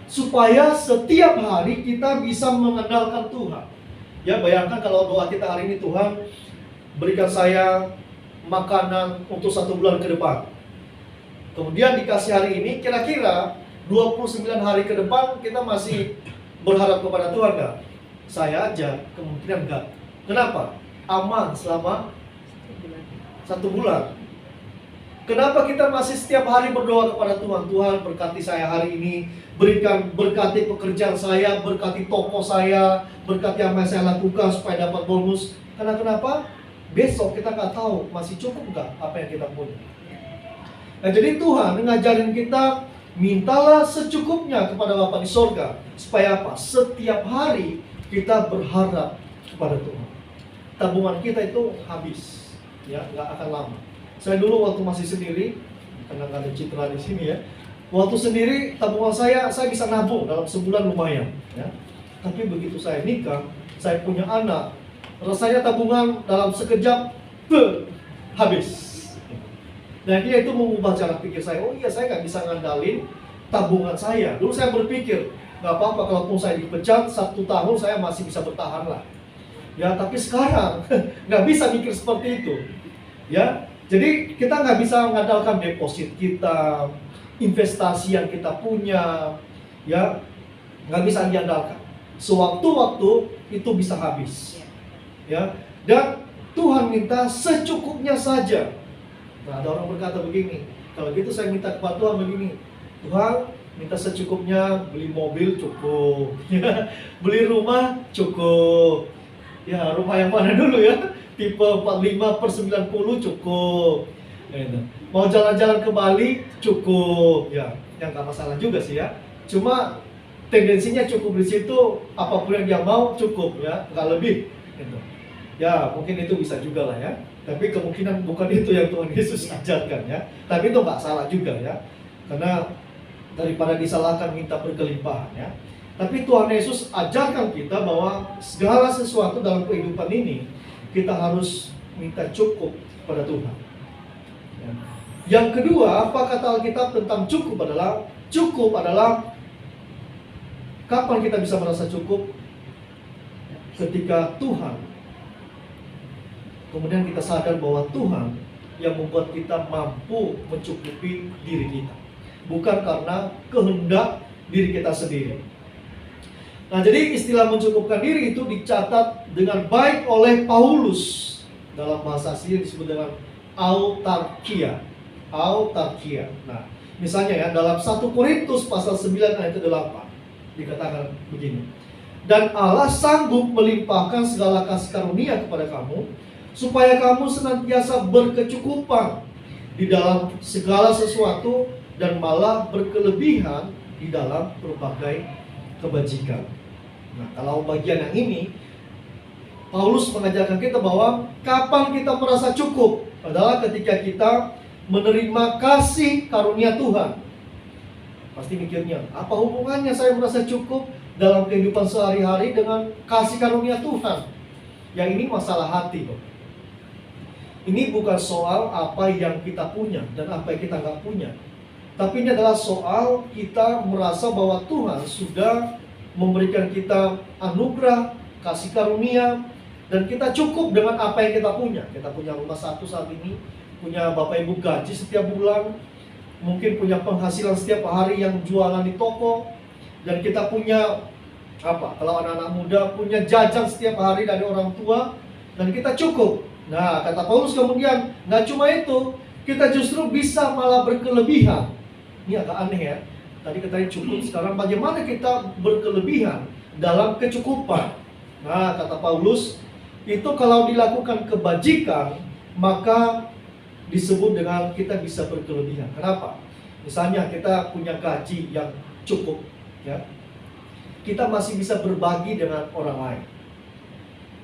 Supaya setiap hari kita bisa mengandalkan Tuhan. Ya, bayangkan kalau doa kita hari ini, Tuhan berikan saya makanan untuk 1 bulan ke depan. Kemudian dikasih hari ini, kira-kira 29 hari ke depan kita masih berharap kepada Tuhan nggak? Saya aja kemungkinan nggak. Kenapa? Aman selama 1 bulan. Kenapa kita masih setiap hari berdoa kepada Tuhan? Tuhan berkati saya hari ini, berkati pekerjaan saya, berkati toko saya, berkati apa yang saya lakukan supaya dapat bonus. Karena kenapa? Besok kita nggak tahu masih cukup nggak apa yang kita punya. Nah, jadi Tuhan mengajarin kita, mintalah secukupnya kepada Bapa di sorga. Supaya apa? Setiap hari kita berharap kepada Tuhan. Tabungan kita itu habis, ya, nggak akan lama. Saya dulu waktu masih sendiri, karena nggak ada Citra di sini ya. Waktu sendiri tabungan saya bisa nabung dalam sebulan lumayan. Ya. Tapi begitu saya nikah, saya punya anak, rasanya tabungan dalam sekejap habis. Dan dia itu mengubah cara pikir saya. Oh iya, saya nggak bisa ngandalin tabungan saya. Dulu saya berpikir, nggak apa-apa kalaupun saya dipecat 1 tahun saya masih bisa bertahan lah. Ya, tapi sekarang nggak bisa mikir seperti itu. Ya. Jadi kita nggak bisa mengandalkan deposit kita, investasi yang kita punya, ya nggak bisa diandalkan. Sewaktu-waktu itu bisa habis, ya. Dan Tuhan minta secukupnya saja. Nah, ada orang berkata begini, kalau gitu saya minta kepada Tuhan begini, Tuhan minta secukupnya, beli mobil cukup, ya, beli rumah cukup, ya rumah yang mana dulu ya? Tipe 45/90 cukup. Mau jalan-jalan ke Bali cukup, ya, yang nggak masalah juga sih ya. Cuma tendensinya cukup di situ, apapun yang dia mau cukup, ya, nggak lebih. Gitu. Ya, mungkin itu bisa juga lah ya. Tapi kemungkinan bukan itu yang Tuhan Yesus ajarkan ya. Tapi itu nggak salah juga ya. Karena daripada disalahkan minta berkelimpahan ya. Tapi Tuhan Yesus ajarkan kita bahwa segala sesuatu dalam kehidupan ini kita harus minta cukup pada Tuhan. Ya. Yang kedua, apa kata Alkitab tentang cukup adalah kapan kita bisa merasa cukup? Ketika Tuhan, kemudian kita sadar bahwa Tuhan yang membuat kita mampu mencukupi diri kita, bukan karena kehendak diri kita sendiri. Nah, jadi istilah mencukupkan diri itu dicatat dengan baik oleh Paulus. Dalam bahasa asli disebut dengan autarkia. Autarkia. Nah, misalnya ya, dalam 1 Korintus pasal 9 ayat 8 dikatakan begini. Dan Allah sanggup melimpahkan segala kasih karunia kepada kamu, supaya kamu senantiasa berkecukupan di dalam segala sesuatu dan malah berkelebihan di dalam berbagai kebajikan. Nah, kalau bagian yang ini, Paulus mengajarkan kita bahwa kapan kita merasa cukup. adalah ketika kita menerima kasih karunia Tuhan. Pasti mikirnya, apa hubungannya saya merasa cukup dalam kehidupan sehari-hari dengan kasih karunia Tuhan? Yang ini masalah hati kok. Ini bukan soal apa yang kita punya dan apa yang kita nggak punya. Tapi ini adalah soal kita merasa bahwa Tuhan sudah memberikan kita anugerah, kasih karunia, dan kita cukup dengan apa yang kita punya. Kita punya rumah satu saat ini, punya Bapak Ibu gaji setiap bulan, mungkin punya penghasilan setiap hari yang jualan di toko, dan kita punya apa? Kalau anak-anak muda punya jajan setiap hari dari orang tua, dan kita cukup. Nah, kata Paulus kemudian, nggak cuma itu, kita justru bisa malah berkelebihan. Ini agak aneh ya. Tadi katanya cukup, sekarang bagaimana kita berkelebihan dalam kecukupan? Nah, kata Paulus, itu kalau dilakukan kebajikan, maka disebut dengan kita bisa berkelebihan. Kenapa? Misalnya kita punya gaji yang cukup, ya, kita masih bisa berbagi dengan orang lain.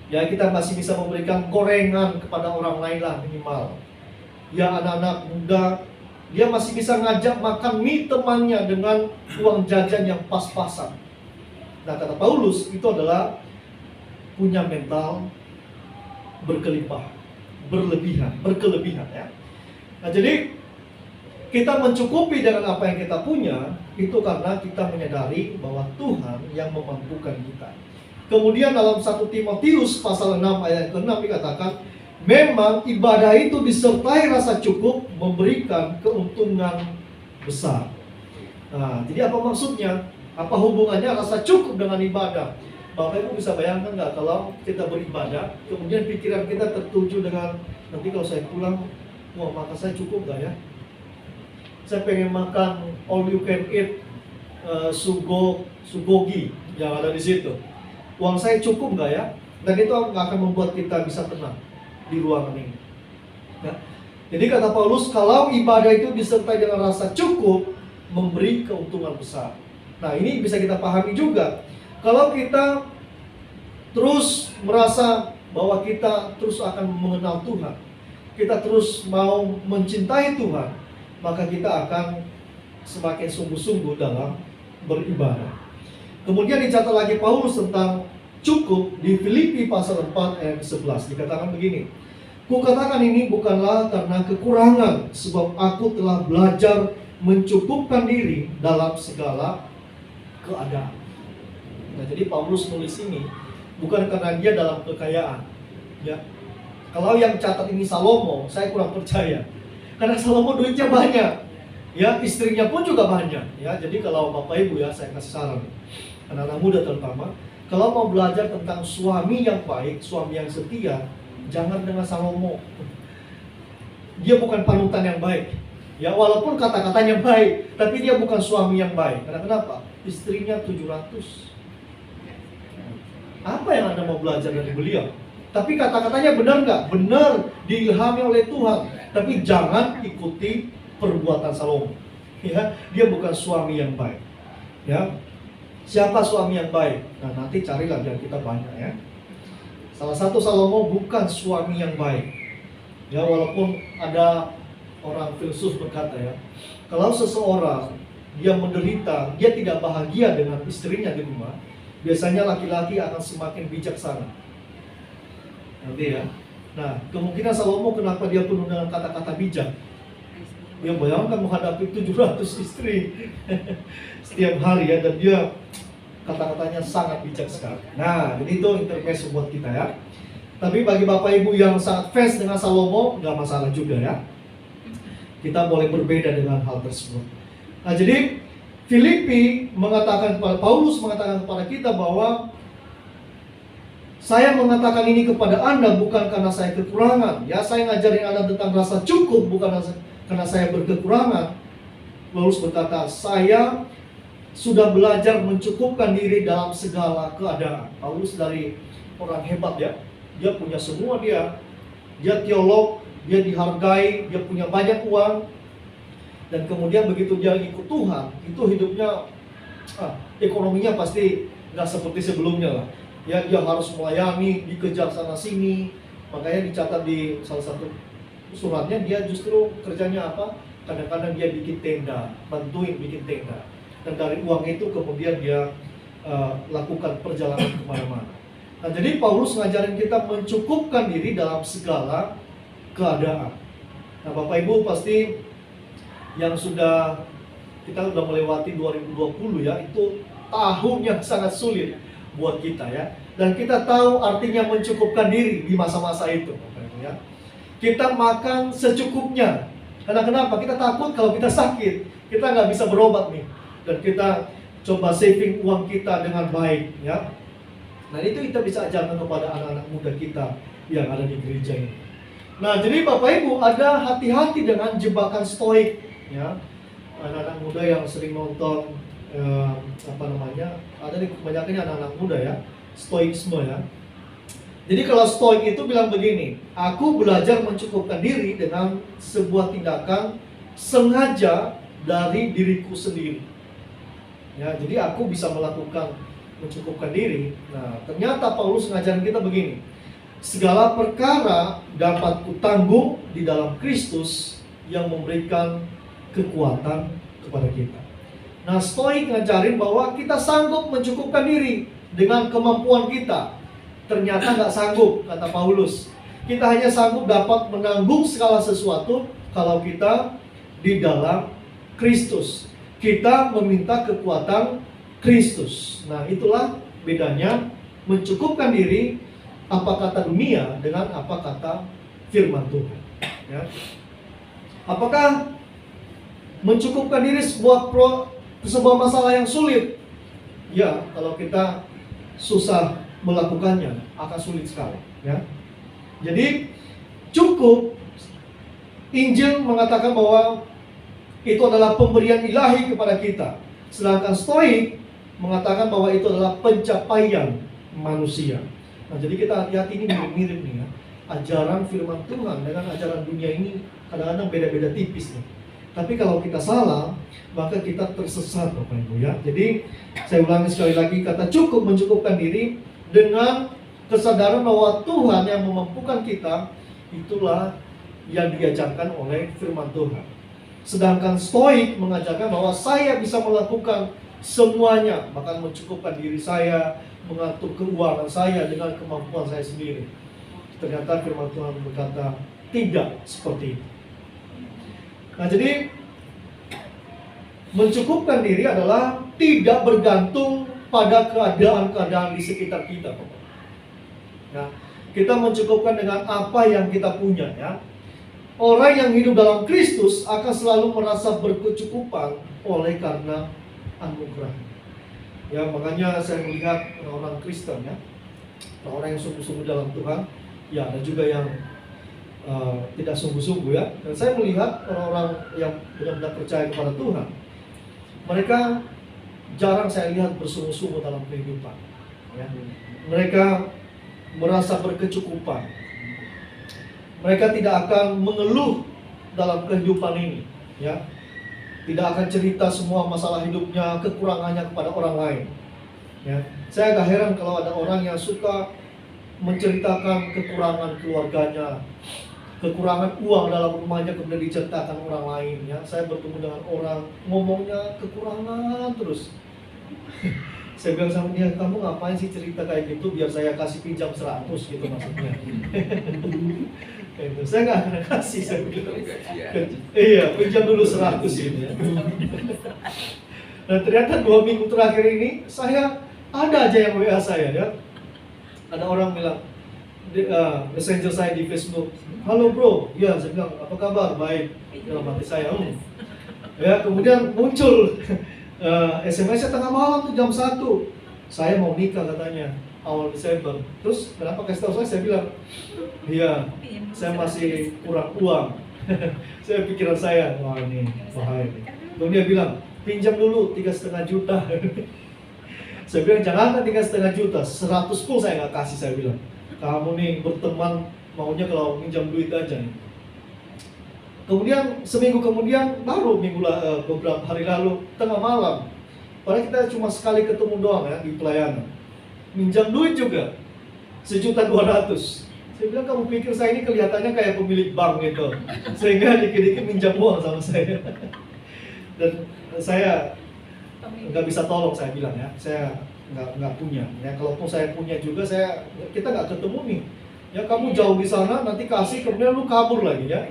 Ya, kita masih bisa memberikan gorengan kepada orang lain lah minimal. Ya, anak-anak muda, dia masih bisa ngajak makan mie temannya dengan uang jajan yang pas-pasan. Nah, kata Paulus, itu adalah punya mental berkelebihan ya. Nah, jadi kita mencukupi dengan apa yang kita punya, itu karena kita menyadari bahwa Tuhan yang memampukan kita. Kemudian dalam 1 Timotius pasal 6 ayat ke-6 dikatakan, memang ibadah itu disertai rasa cukup memberikan keuntungan besar. Nah, jadi apa maksudnya? Apa hubungannya rasa cukup dengan ibadah? Bapak Ibu bisa bayangkan nggak kalau kita beribadah, kemudian pikiran kita tertuju dengan, nanti kalau saya pulang, wah makan saya cukup nggak ya? Saya pengen makan all you can eat sugogi yang ada di situ. Uang saya cukup nggak ya? Dan itu nggak akan membuat kita bisa tenang di ruangan ini. Nah, jadi kata Paulus, kalau ibadah itu disertai dengan rasa cukup, memberi keuntungan besar. Nah, ini bisa kita pahami juga. Kalau kita terus merasa bahwa kita terus akan mengenal Tuhan, kita terus mau mencintai Tuhan, maka kita akan semakin sungguh-sungguh dalam beribadah. Kemudian dicatat lagi Paulus tentang cukup di Filipi pasal 4 ayat 11. Dikatakan begini, kukatakan ini bukanlah karena kekurangan, sebab aku telah belajar mencukupkan diri dalam segala keadaan. Nah, jadi Paulus nulis ini bukan karena dia dalam kekayaan, ya. Kalau yang catat ini Salomo, saya kurang percaya. Karena Salomo duitnya banyak, ya, istrinya pun juga banyak, ya. Jadi kalau Bapak Ibu ya, saya kasih saran, anak-anak muda terutama, kalau mau belajar tentang suami yang baik, suami yang setia, jangan dengan Salomo. Dia bukan panutan yang baik, ya, walaupun kata-katanya baik, tapi dia bukan suami yang baik. Karena kenapa? Istrinya 700. Apa yang Anda mau belajar dari beliau? Tapi kata-katanya benar nggak? Benar, diilhami oleh Tuhan. Tapi jangan ikuti perbuatan Salomo. Ya, dia bukan suami yang baik. Ya, siapa suami yang baik? Nah, nanti carilah biar kita banyak ya. Salah satu Salomo bukan suami yang baik. Ya, walaupun ada orang filsuf berkata ya, kalau seseorang dia menderita, dia tidak bahagia dengan istrinya di rumah, biasanya laki-laki akan semakin bijaksana. Nanti ya. Nah, kemungkinan Salomo kenapa dia penuh dengan kata-kata bijak? Dia bayangkan menghadapi 700 istri setiap hari ya, dan dia kata-katanya sangat bijak sekali. Nah, jadi itu intermezzo buat kita ya. Tapi bagi Bapak Ibu yang sangat fans dengan Salomo, nggak masalah juga ya. Kita boleh berbeda dengan hal tersebut. Nah, jadi Filipi mengatakan kepada Paulus mengatakan kepada kita bahwa saya mengatakan ini kepada Anda bukan karena saya kekurangan. Ya, saya ngajarin Anda tentang rasa cukup bukan karena saya berkekurangan. Paulus berkata, saya sudah belajar mencukupkan diri dalam segala keadaan. Paulus dari orang hebat ya. Dia punya semua dia teolog, dia dihargai, dia punya banyak uang. Dan kemudian begitu dia ikut Tuhan, itu hidupnya ekonominya pasti nggak seperti sebelumnya lah. Ya, dia harus melayani, dikejar sana sini. Makanya dicatat di salah satu suratnya dia justru kerjanya apa? Kadang-kadang dia bikin tenda, bantuin bikin tenda. Dan dari uang itu kemudian dia lakukan perjalanan kemana-mana. Nah, jadi Paulus ngajarin kita mencukupkan diri dalam segala keadaan. Nah, Bapak Ibu pasti yang kita sudah melewati 2020 ya, itu tahun yang sangat sulit buat kita ya. Dan kita tahu artinya mencukupkan diri di masa-masa itu, Bapak Ibu ya. Kita makan secukupnya. Karena kenapa? Kita takut kalau kita sakit, kita nggak bisa berobat nih. Dan kita coba saving uang kita dengan baik ya. Nah, itu kita bisa ajarkan kepada anak-anak muda kita yang ada di gereja ini. Nah, jadi Bapak Ibu ada hati-hati dengan jebakan stoik ya. Anak-anak muda yang sering nonton ada di kebanyakan anak-anak muda ya, stoikisme ya. Jadi kalau stoik itu bilang begini, aku belajar mencukupkan diri dengan sebuah tindakan sengaja dari diriku sendiri. Ya, jadi aku bisa melakukan mencukupkan diri. Nah, ternyata Paulus ngajarin kita begini. Segala perkara dapat kutanggung di dalam Kristus yang memberikan kekuatan kepada kita. Nah, stoik ngajarin bahwa kita sanggup mencukupkan diri dengan kemampuan kita. Ternyata nggak sanggup, kata Paulus. Kita hanya sanggup dapat menanggung segala sesuatu kalau kita di dalam Kristus. Kita meminta kekuatan Kristus. Nah, itulah bedanya mencukupkan diri apa kata dunia dengan apa kata firman Tuhan. Ya. Apakah mencukupkan diri sebuah masalah yang sulit? Ya, kalau kita susah melakukannya akan sulit sekali. Ya. Jadi cukup. Injil mengatakan bahwa itu adalah pemberian ilahi kepada kita. Sedangkan stoik mengatakan bahwa itu adalah pencapaian manusia. Nah, jadi kita hati-hati, ini mirip-mirip nih ya. Ajaran firman Tuhan dengan ajaran dunia ini kadang-kadang beda-beda tipis nih. Tapi kalau kita salah, maka kita tersesat, Bapak Ibu ya. Jadi saya ulangi sekali lagi, kata cukup mencukupkan diri dengan kesadaran bahwa Tuhan yang memampukan kita, itulah yang diajarkan oleh firman Tuhan. Sedangkan stoik mengajarkan bahwa saya bisa melakukan semuanya, bahkan mencukupkan diri saya, mengatur keuangan saya dengan kemampuan saya sendiri. Ternyata firman Tuhan berkata tidak seperti itu. Nah, jadi mencukupkan diri adalah tidak bergantung pada keadaan-keadaan di sekitar kita. Nah, kita mencukupkan dengan apa yang kita punya ya. Orang yang hidup dalam Kristus akan selalu merasa berkecukupan oleh karena anugerah. Ya, makanya saya melihat orang Kristen ya, orang yang sungguh-sungguh dalam Tuhan, ya ada juga yang tidak sungguh-sungguh ya. Dan saya melihat orang-orang yang benar-benar percaya kepada Tuhan, mereka jarang saya lihat bersungguh-sungguh dalam kehidupan. Ya. Mereka merasa berkecukupan. Mereka tidak akan mengeluh dalam kehidupan ini, ya. Tidak akan cerita semua masalah hidupnya, kekurangannya kepada orang lain. Ya. Saya agak heran kalau ada orang yang suka menceritakan kekurangan keluarganya, kekurangan uang dalam rumahnya kemudian diceritakan orang lain. Ya. Saya bertemu dengan orang ngomongnya kekurangan terus. Saya bilang sama dia, kamu ngapain sih cerita kayak gitu biar saya kasih pinjam 100 gitu maksudnya. Saya nggak akan kasih, saya bilang. Iya, pinjam dulu 100 ini ya. Dan ternyata 2 minggu terakhir ini saya ada aja yang WA saya ya. Ada orang bilang messenger saya di Facebook, halo bro, ya saya bilang apa kabar, baik. Dalam hati saya, ya kemudian muncul SMS-nya tengah malam tuh jam 1. Saya mau nikah katanya awal Desember. Terus kenapa kasih tahu saya bilang, iya, saya masih kurang uang. Saya pikiran saya, wah ini bahaya nih. Lalu dia bilang, pinjam dulu 3,5 juta. Saya bilang jangan 3,5 juta, 100 pun saya nggak kasih. Saya bilang, kamu nih berteman maunya kalau pinjam duit aja nih. Kemudian seminggu kemudian baru beberapa hari lalu tengah malam, padahal kita cuma sekali ketemu doang ya di pelayanan, minjam duit juga 1.200.000. Saya Saya bilang, kamu pikir saya ini kelihatannya kayak pemilik bank gitu, sehingga dikit-dikit minjam uang sama saya. Dan saya nggak bisa tolong, saya bilang ya, saya nggak punya. Ya, kalaupun saya punya juga, kita nggak ketemu nih. Ya, kamu jauh di sana, nanti kasih, kemudian lu kabur lagi ya.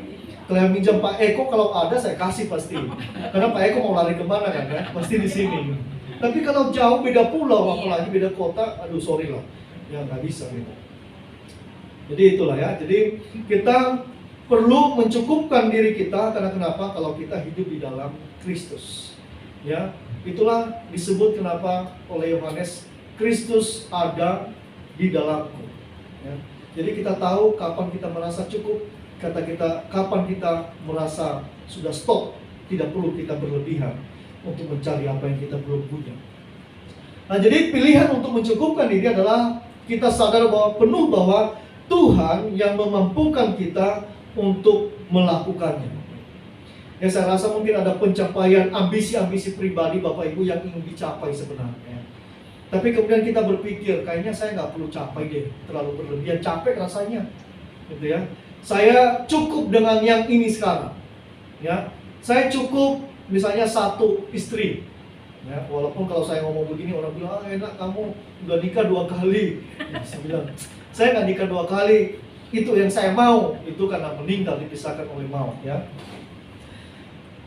Kalau yang minjam Pak Eko, kalau ada saya kasih pasti. Karena Pak Eko mau lari kemana kan ya, pasti di sini. Tapi kalau jauh beda pulau, apalagi beda kota, aduh sorry lah, ya nggak bisa gitu. Jadi itulah ya. Jadi kita perlu mencukupkan diri kita, karena kenapa? Kalau kita hidup di dalam Kristus. Ya, itulah disebut kenapa oleh Yohanes, Kristus ada di dalamku. Ya. Jadi kita tahu kapan kita merasa cukup, kapan kita merasa sudah stop, tidak perlu kita berlebihan untuk mencari apa yang kita belum punya. Nah, jadi pilihan untuk mencukupkan diri adalah kita sadar penuh bahwa Tuhan yang memampukan kita untuk melakukannya. Ya, saya rasa mungkin ada pencapaian ambisi-ambisi pribadi Bapak Ibu yang ingin dicapai sebenarnya. Tapi kemudian kita berpikir, kayaknya saya nggak perlu capai deh, terlalu berlebihan, capek rasanya, gitu ya. Saya cukup dengan yang ini sekarang, ya. Saya cukup misalnya 1 istri, ya. Walaupun kalau saya ngomong begini orang bilang, enak kamu udah nikah 2 kali. Ya, saya bilang, saya nggak nikah 2 kali, itu yang saya mau, itu karena meninggal dipisahkan oleh maut, ya.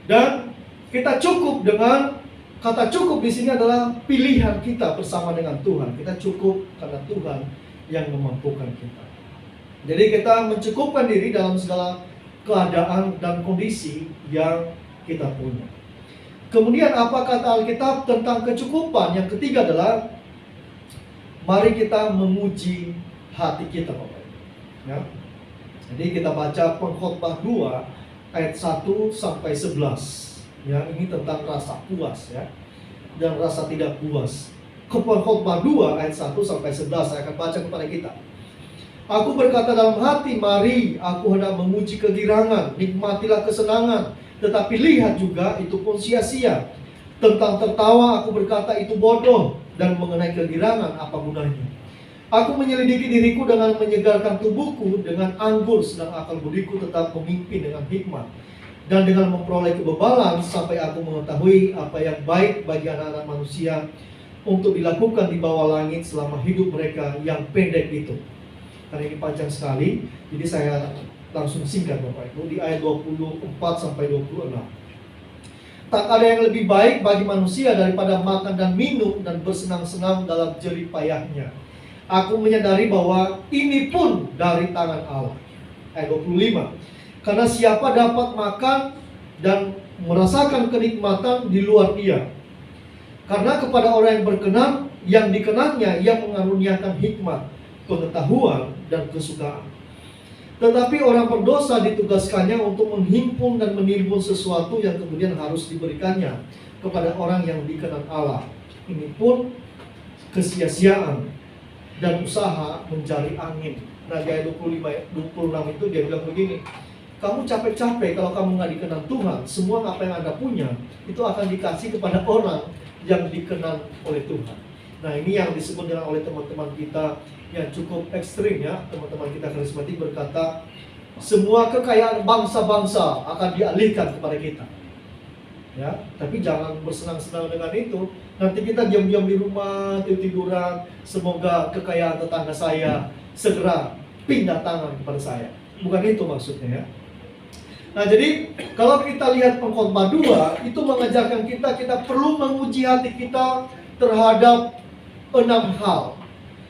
Dan kita cukup dengan kata cukup di sini adalah pilihan kita bersama dengan Tuhan. Kita cukup karena Tuhan yang memampukan kita. Jadi kita mencukupkan diri dalam segala keadaan dan kondisi yang kita punya. Kemudian apa kata Alkitab tentang kecukupan? Yang ketiga adalah mari kita memuji hati kita, Bapak. Ya. Jadi kita baca Pengkhotbah 2 ayat 1 sampai 11. Ya, ini tentang rasa puas ya, dan rasa tidak puas. Pengkhotbah 2 ayat 1 sampai 11 saya akan baca kepada kita. Aku berkata dalam hati, mari aku hendak memuji kegirangan, nikmatilah kesenangan, tetapi lihat juga itu pun sia-sia. Tentang tertawa aku berkata itu bodoh, dan mengenai kegirangan apa gunanya. Aku menyelidiki diriku dengan menyegarkan tubuhku dengan anggur, sedang akal budiku tetap memimpin dengan hikmat. Dan dengan memperoleh kebebalan sampai aku mengetahui apa yang baik bagi anak-anak manusia untuk dilakukan di bawah langit selama hidup mereka yang pendek itu. Karena ini panjang sekali, jadi saya langsung singkat Bapak Ibu di ayat 24 sampai 26. Tak ada yang lebih baik bagi manusia daripada makan dan minum dan bersenang-senang dalam jerih payahnya. Aku menyadari bahwa ini pun dari tangan Allah. Ayat 25. Karena siapa dapat makan dan merasakan kenikmatan di luar dia. Karena kepada orang yang berkenan, yang dikenannya, ia mengaruniakan hikmat, pengetahuan, dan kesukaan. Tetapi orang berdosa ditugaskannya untuk menghimpun dan menimbun sesuatu yang kemudian harus diberikannya kepada orang yang dikenan Allah. Ini pun kesia-siaan dan usaha mencari angin. Nah, di ayat 25-26 itu dia bilang begini, kamu capek-capek kalau kamu nggak dikenal Tuhan, semua apa yang Anda punya itu akan dikasih kepada orang yang dikenal oleh Tuhan. Nah, ini yang disebut dengan oleh teman-teman kita yang cukup ekstrim ya. Teman-teman kita karismatik berkata, semua kekayaan bangsa-bangsa akan dialihkan kepada kita. Ya, tapi jangan bersenang-senang dengan itu. Nanti kita diam-diam di rumah, tidur-tiduran, semoga kekayaan tetangga saya segera pindah tangan kepada saya. Bukan itu maksudnya ya. Nah, jadi kalau kita lihat Pengkhotbah 2 itu mengajarkan kita perlu menguji hati kita terhadap 6 hal.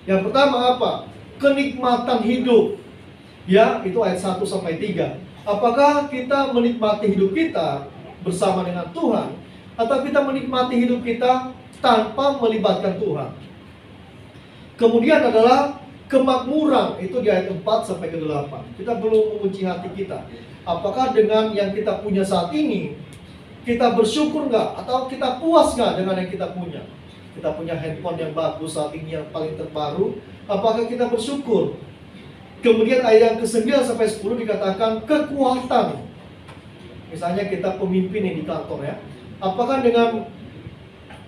Yang pertama apa? Kenikmatan hidup. Ya, itu ayat 1 sampai 3. Apakah kita menikmati hidup kita bersama dengan Tuhan atau kita menikmati hidup kita tanpa melibatkan Tuhan? Kemudian adalah kemakmuran, itu di ayat 4 sampai ke 8. Kita perlu menguji hati kita. Apakah dengan yang kita punya saat ini kita bersyukur nggak? Atau kita puas nggak dengan yang kita punya? Kita punya handphone yang bagus saat ini yang paling terbaru. Apakah kita bersyukur? Kemudian ayat yang ke-9 sampai 10 dikatakan kekuatan. Misalnya kita pemimpin yang di kantor ya. Apakah dengan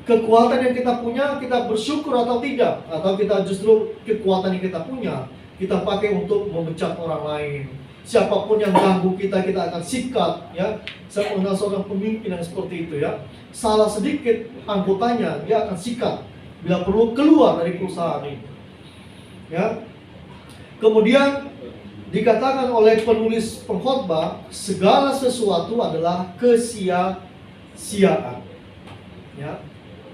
kekuatan yang kita punya kita bersyukur atau tidak? Atau kita justru kekuatan yang kita punya kita pakai untuk memecat orang lain. Siapapun yang ganggu kita, kita akan sikat, ya. Saya mengenal seorang pemimpin yang seperti itu, ya. Salah sedikit anggotanya, dia akan sikat. Bila perlu keluar dari perusahaan ini, ya. Kemudian dikatakan oleh penulis pengkhotbah, segala sesuatu adalah kesia-siaan, ya.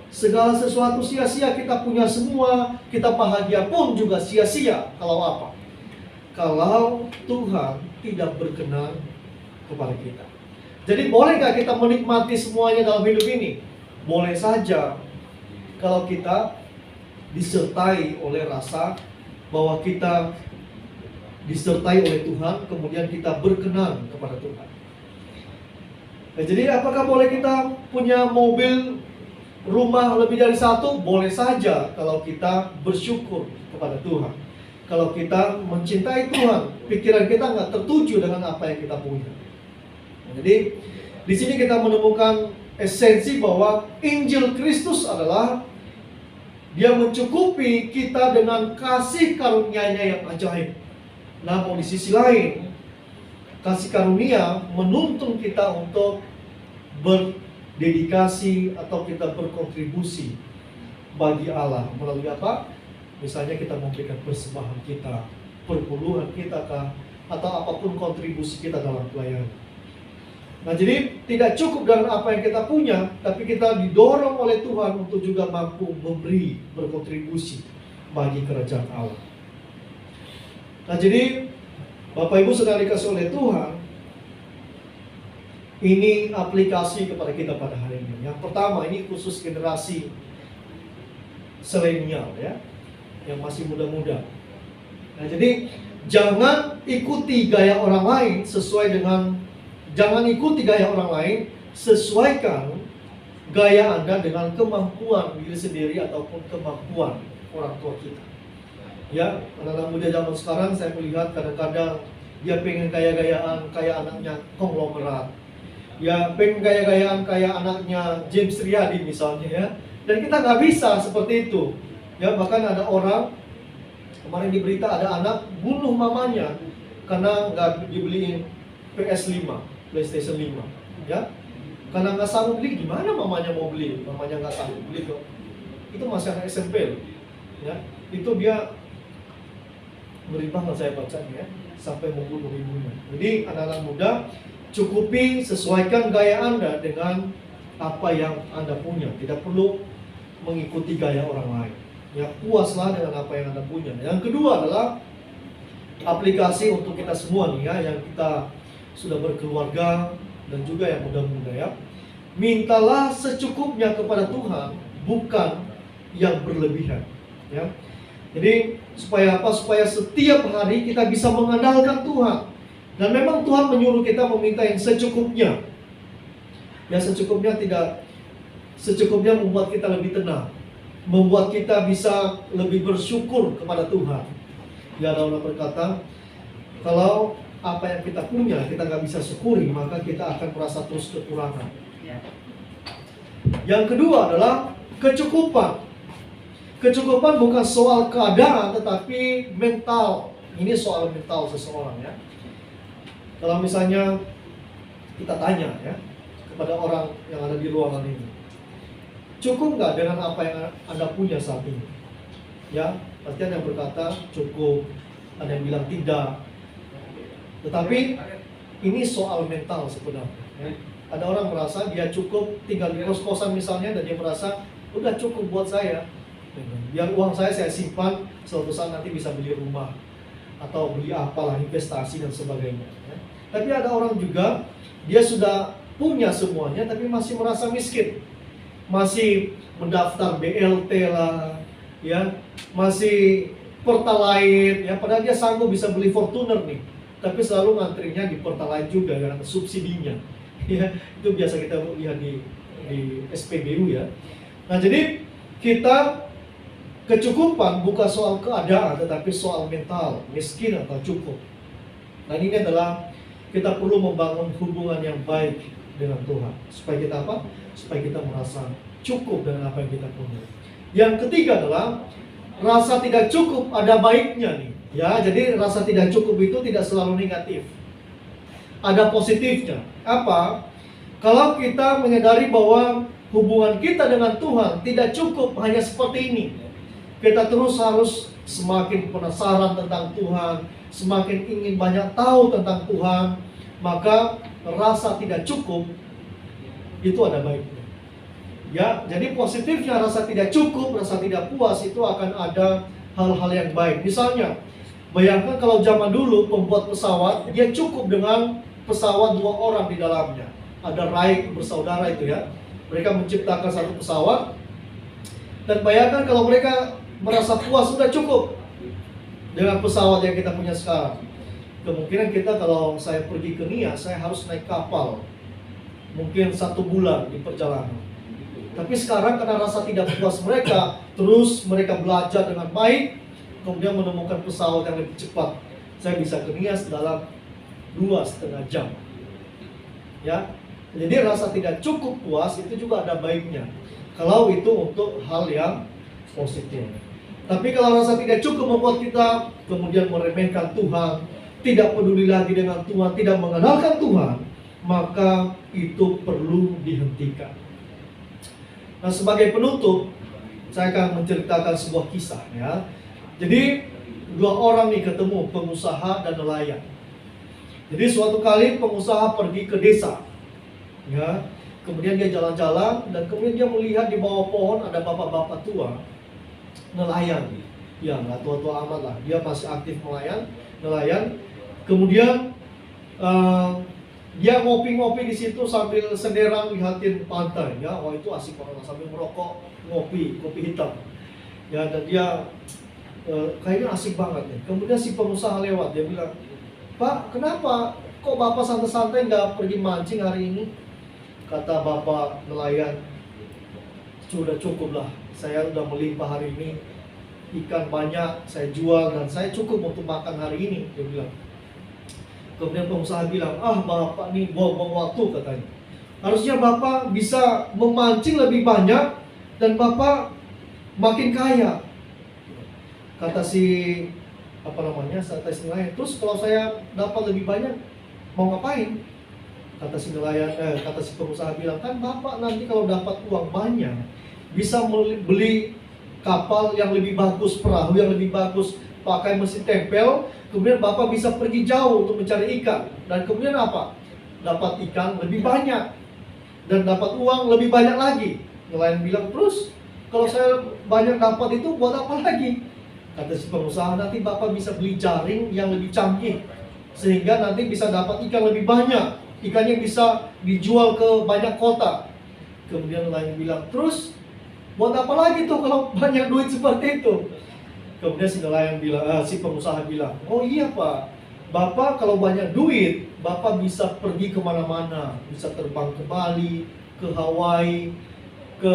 Segala sesuatu sia-sia, kita punya semua, kita bahagia pun juga sia-sia. Kalau apa? Kalau Tuhan tidak berkenan kepada kita. Jadi bolehkah kita menikmati semuanya dalam hidup ini? Boleh saja, kalau kita disertai oleh rasa bahwa kita disertai oleh Tuhan, kemudian kita berkenan kepada Tuhan. Nah, jadi apakah boleh kita punya mobil, rumah lebih dari satu? Boleh saja kalau kita bersyukur kepada Tuhan. Kalau kita mencintai Tuhan, pikiran kita nggak tertuju dengan apa yang kita punya. Nah, jadi di sini kita menemukan esensi bahwa Injil Kristus adalah Dia mencukupi kita dengan kasih karunia-Nya yang ajaib. Namun di sisi lain, kasih karunia menuntun kita untuk berdedikasi atau kita berkontribusi bagi Allah. Melalui apa? Misalnya kita memberikan persembahan kita, perpuluhan kita kah, atau apapun kontribusi kita dalam pelayanan. Nah, jadi tidak cukup dengan apa yang kita punya, tapi kita didorong oleh Tuhan untuk juga mampu memberi, berkontribusi bagi kerajaan Allah. Nah, jadi Bapak Ibu sedang dikasih oleh Tuhan, ini aplikasi kepada kita pada hari ini. Yang pertama, ini khusus generasi selenial, ya, yang masih muda-muda. Nah, jadi jangan ikuti gaya orang lain jangan ikuti gaya orang lain, sesuaikan gaya Anda dengan kemampuan diri sendiri ataupun kemampuan orang tua kita. Ya, anak-anak muda zaman sekarang saya melihat kadang-kadang dia pengen gaya-gayaan kayak anaknya konglomerat. Ya, pengen gaya-gayaan kayak anaknya James Riyadi misalnya, ya. Dan kita nggak bisa seperti itu. Ya, bahkan ada orang kemarin di berita ada anak bunuh mamanya karena nggak dibeliin PS5, PlayStation 5, ya. Karena nggak sanggup beli, gimana mamanya mau beli? Mamanya nggak sanggup beli kok. Itu masih anak SMP loh, ya. Itu dia ngeri banget saya bacanya, ya, sampai membunuh ibunya. Jadi anak-anak muda, cukupi sesuaikan gaya Anda dengan apa yang Anda punya. Tidak perlu mengikuti gaya orang lain. Ya, puaslah dengan apa yang Anda punya. Yang kedua adalah aplikasi untuk kita semua nih, ya, yang kita sudah berkeluarga dan juga yang muda-muda, ya. Mintalah secukupnya kepada Tuhan, bukan yang berlebihan, ya. Jadi supaya apa? Supaya setiap hari kita bisa mengandalkan Tuhan. Dan memang Tuhan menyuruh kita meminta yang secukupnya. Ya, secukupnya membuat kita lebih tenang, membuat kita bisa lebih bersyukur kepada Tuhan. Ya, Allah berkata, kalau apa yang kita punya kita nggak bisa syukuri, maka kita akan merasa terus kekurangan. Yang kedua adalah kecukupan. Kecukupan bukan soal keadaan, tetapi mental. Ini soal mental seseorang, ya. Kalau misalnya kita tanya, ya, kepada orang yang ada di ruangan ini, cukup nggak dengan apa yang Anda punya saat ini? Ya, pasti ada yang berkata cukup, ada yang bilang tidak. Tetapi ini soal mental sebenarnya, ya. Ada orang merasa dia cukup tinggal di kos-kosan misalnya, dan dia merasa udah cukup buat saya. Biar uang saya simpan, suatu saat nanti bisa beli rumah atau beli apalah, investasi dan sebagainya, ya. Tapi ada orang juga, dia sudah punya semuanya tapi masih merasa miskin. Masih mendaftar BLT lah, ya, masih Pertalite, ya, padahal dia sanggup bisa beli Fortuner nih, tapi selalu ngantrinya di Pertalite juga karena subsidinya. Ya, itu biasa kita lihat di SPBU, ya. Nah, jadi kita kecukupan bukan soal keadaan, tetapi soal mental, miskin atau cukup. Nah, ini adalah kita perlu membangun hubungan yang baik dengan Tuhan. Supaya kita apa? Supaya kita merasa cukup dengan apa yang kita punya. Yang ketiga adalah rasa tidak cukup ada baiknya nih. Ya, jadi rasa tidak cukup itu tidak selalu negatif. Ada positifnya. Apa? Kalau kita menyadari bahwa hubungan kita dengan Tuhan tidak cukup hanya seperti ini. Kita terus harus semakin penasaran tentang Tuhan, semakin ingin banyak tahu tentang Tuhan, maka rasa tidak cukup itu ada baiknya. Ya, jadi positifnya rasa tidak cukup, rasa tidak puas itu akan ada hal-hal yang baik. Misalnya, bayangkan kalau zaman dulu pembuat pesawat, dia cukup dengan pesawat 2 orang di dalamnya. Ada Wright bersaudara itu ya. Mereka menciptakan satu pesawat. Dan bayangkan kalau mereka merasa puas sudah cukup dengan pesawat yang kita punya sekarang. Kemungkinan kita kalau saya pergi ke Nia, saya harus naik kapal. Mungkin 1 bulan di perjalanan. Tapi sekarang karena rasa tidak puas mereka, terus mereka belajar dengan baik, kemudian menemukan pesawat yang lebih cepat. Saya bisa ke Nias dalam 2,5 jam. Ya, jadi rasa tidak cukup puas itu juga ada baiknya. Kalau itu untuk hal yang positif. Tapi kalau rasa tidak cukup membuat kita kemudian meremehkan Tuhan, tidak peduli lagi dengan Tuhan, tidak mengandalkan Tuhan, maka itu perlu dihentikan. Nah, sebagai penutup, saya akan menceritakan sebuah kisah ya. Jadi 2 orang nih ketemu, pengusaha dan nelayan. Jadi suatu kali pengusaha pergi ke desa, ya. Kemudian dia jalan-jalan dan kemudian dia melihat di bawah pohon ada bapak-bapak tua, nelayan. Ya, nggak tua-tua amat lah. Dia masih aktif nelayan. Kemudian dia ngopi-ngopi di situ sambil senderan lihatin pantai. Ya, wah itu asik banget sambil merokok, kopi hitam. Ya, dan dia kayaknya asik banget nih. Kemudian si pengusaha lewat, dia bilang, "Pak, kenapa kok Bapak santai-santai nggak pergi mancing hari ini?" Kata bapak nelayan, "Sudah cukup lah, saya udah melimpah hari ini, ikan banyak, saya jual dan saya cukup untuk makan hari ini," dia bilang. Kemudian pengusaha bilang, "Ah Bapak nih buang-buang waktu," katanya. "Harusnya Bapak bisa memancing lebih banyak dan Bapak makin kaya." Kata si nelayan, "Terus kalau saya dapat lebih banyak mau ngapain?" Kata si pengusaha bilang, "Kan Bapak nanti kalau dapat uang banyak bisa beli kapal yang lebih bagus, perahu yang lebih bagus, pakai mesin tempel, kemudian Bapak bisa pergi jauh untuk mencari ikan. Dan kemudian apa? Dapat ikan lebih banyak dan dapat uang lebih banyak lagi." Nelayan bilang, "Terus kalau saya banyak dapat itu buat apa lagi?" Kata si pengusaha, "Nanti Bapak bisa beli jaring yang lebih canggih sehingga nanti bisa dapat ikan lebih banyak. Ikannya bisa dijual ke banyak kota." Kemudian nelayan bilang, "Terus buat apa lagi tuh kalau banyak duit seperti itu?" Kemudian si pengusaha bilang, "Oh iya Pak, Bapak kalau banyak duit, Bapak bisa pergi kemana-mana, bisa terbang ke Bali, ke Hawaii, ke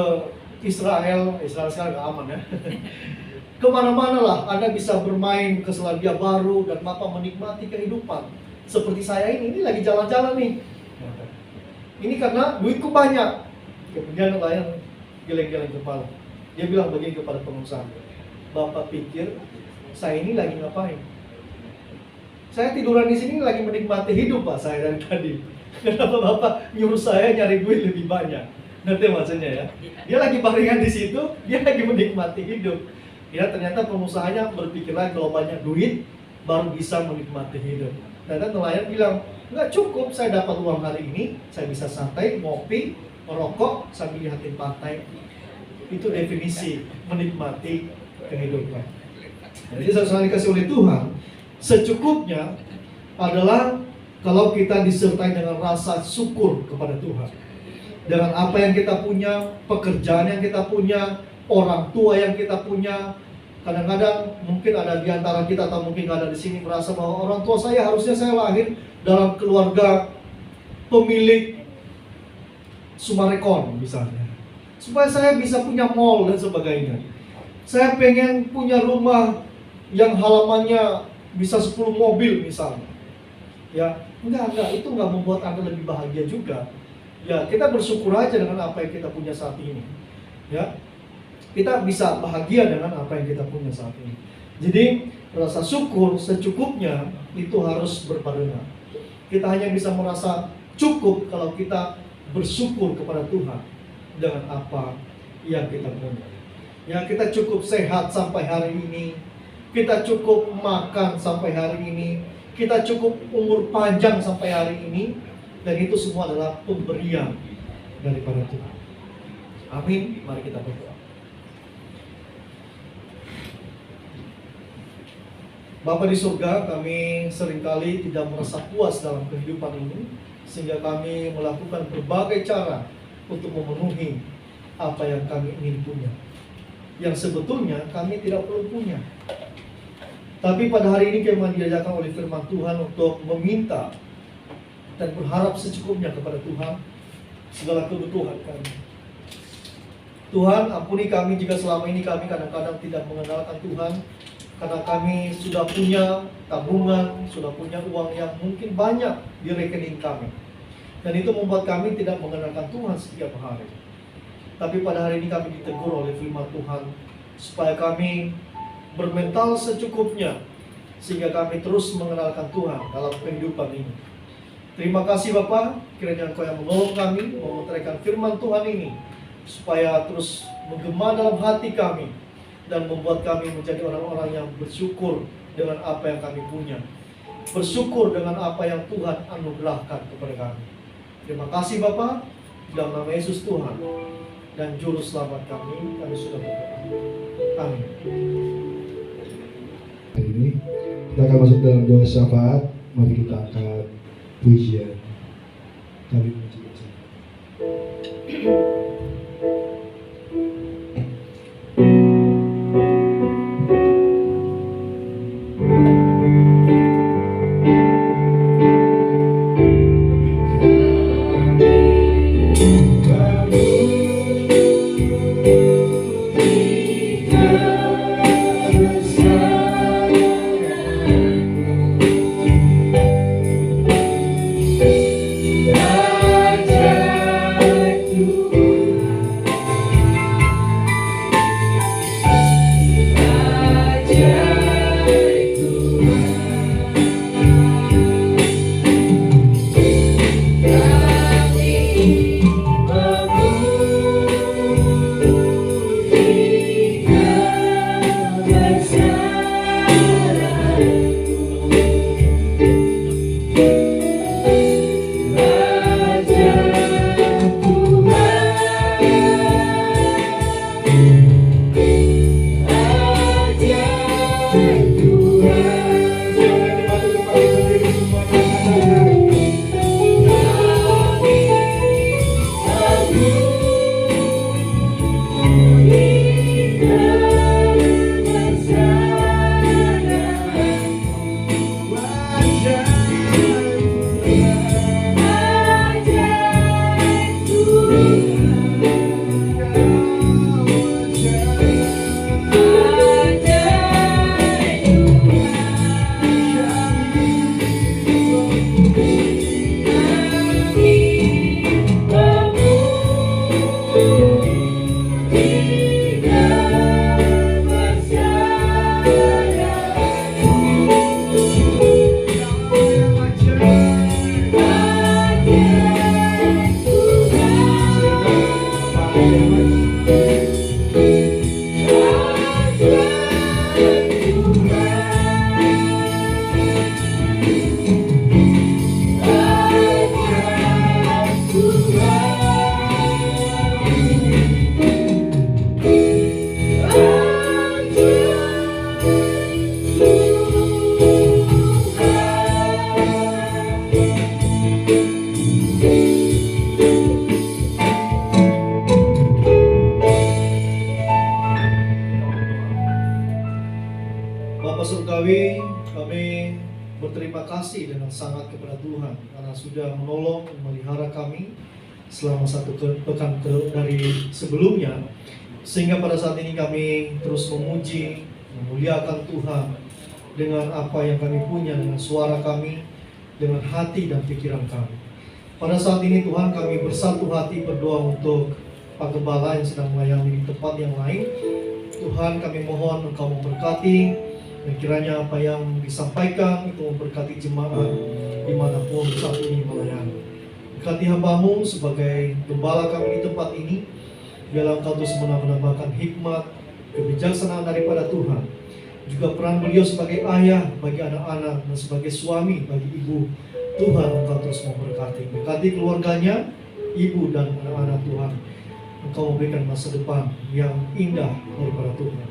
Israel sekarang nggak aman ya." Kemana-mana lah, Anda bisa bermain ke Selandia Baru dan Bapak menikmati kehidupan. Seperti saya ini lagi jalan-jalan nih. Ini karena duitku banyak. Kemudian nelayan geleng-geleng kepala. Dia bilang begini kepada pengusaha, "Bapak pikir saya ini lagi ngapain? Saya tiduran di sini lagi menikmati hidup Pak saya dari tadi. Kenapa Bapak nyuruh saya nyari duit lebih banyak?" Nanti maksudnya ya. Dia lagi baringan di situ, dia lagi menikmati hidup. Ya ternyata pengusahanya berpikir lagi kalau banyak duit baru bisa menikmati hidup. Dan nelayan bilang, "Nggak cukup saya dapat uang hari ini, saya bisa santai, ngopi, merokok sambil lihatin pantai." Itu definisi menikmati kehidupan. Jadi saudara dikasih oleh Tuhan, secukupnya adalah kalau kita disertai dengan rasa syukur kepada Tuhan. Dengan apa yang kita punya, pekerjaan yang kita punya, orang tua yang kita punya. Kadang-kadang mungkin ada di antara kita atau mungkin ada di sini merasa bahwa orang tua saya harusnya saya lahir dalam keluarga pemilik Sumarekon misalnya, supaya saya bisa punya mall dan sebagainya. Saya pengen punya rumah yang halamannya bisa 10 mobil misalnya. Ya, enggak, itu enggak membuat Anda lebih bahagia juga. Ya, kita bersyukur aja dengan apa yang kita punya saat ini. Ya, kita bisa bahagia dengan apa yang kita punya saat ini. Jadi rasa syukur secukupnya itu harus berbarengan. Kita hanya bisa merasa cukup kalau kita bersyukur kepada Tuhan dengan apa yang kita punya. Ya, kita cukup sehat sampai hari ini, kita cukup makan sampai hari ini, kita cukup umur panjang sampai hari ini, dan itu semua adalah pemberian daripada Tuhan. Amin. Mari kita berdoa. Bapa di surga, kami seringkali tidak merasa puas dalam kehidupan ini, sehingga kami melakukan berbagai cara untuk memenuhi apa yang kami ingin punya, yang sebetulnya kami tidak perlu punya. Tapi pada hari ini kami diajarkan oleh firman Tuhan untuk meminta dan berharap secukupnya kepada Tuhan segala kebutuhan kami. Tuhan, ampuni kami jika selama ini kami kadang-kadang tidak mengenalkan Tuhan, karena kami sudah punya tabungan, sudah punya uang yang mungkin banyak di rekening kami, dan itu membuat kami tidak mengenalkan Tuhan setiap hari. Tapi pada hari ini kami ditegur oleh firman Tuhan supaya kami bermental secukupnya, sehingga kami terus mengenalkan Tuhan dalam kehidupan ini. Terima kasih Bapa, kiranya Engkau yang menolong kami memutarkan firman Tuhan ini supaya terus menggema dalam hati kami dan membuat kami menjadi orang-orang yang bersyukur dengan apa yang kami punya, bersyukur dengan apa yang Tuhan anugerahkan kepada kami. Terima kasih Bapa, dalam nama Yesus Tuhan dan Juru Selamat kami sudah berdoa. Amin. Hari ini kita akan masuk dalam doa syafaat. Mari kita angkat pujian. Kami memuji bersama. Surgawi, kami berterima kasih dengan sangat kepada Tuhan karena sudah menolong dan memelihara kami selama satu pekan dari sebelumnya, sehingga pada saat ini kami terus memuji, memuliakan Tuhan dengan apa yang kami punya, dengan suara kami, dengan hati dan pikiran kami. Pada saat ini Tuhan, kami bersatu hati berdoa untuk Pak Gembala yang sedang melayani di tempat yang lain. Tuhan, kami mohon Engkau memberkati Dan kiranya apa yang disampaikan itu memberkati jemaat dimanapun saat ini melayani. Berkati hamba-Mu sebagai gembala kami di tempat ini. Biarlah Engkau terus menambahkan hikmat, kebijaksanaan daripada Tuhan. Juga peran beliau sebagai ayah bagi anak-anak dan sebagai suami bagi ibu. Tuhan Engkau terus memberkati. Berkati keluarganya, ibu dan anak-anak Tuhan. Engkau memberikan masa depan yang indah daripada Tuhan.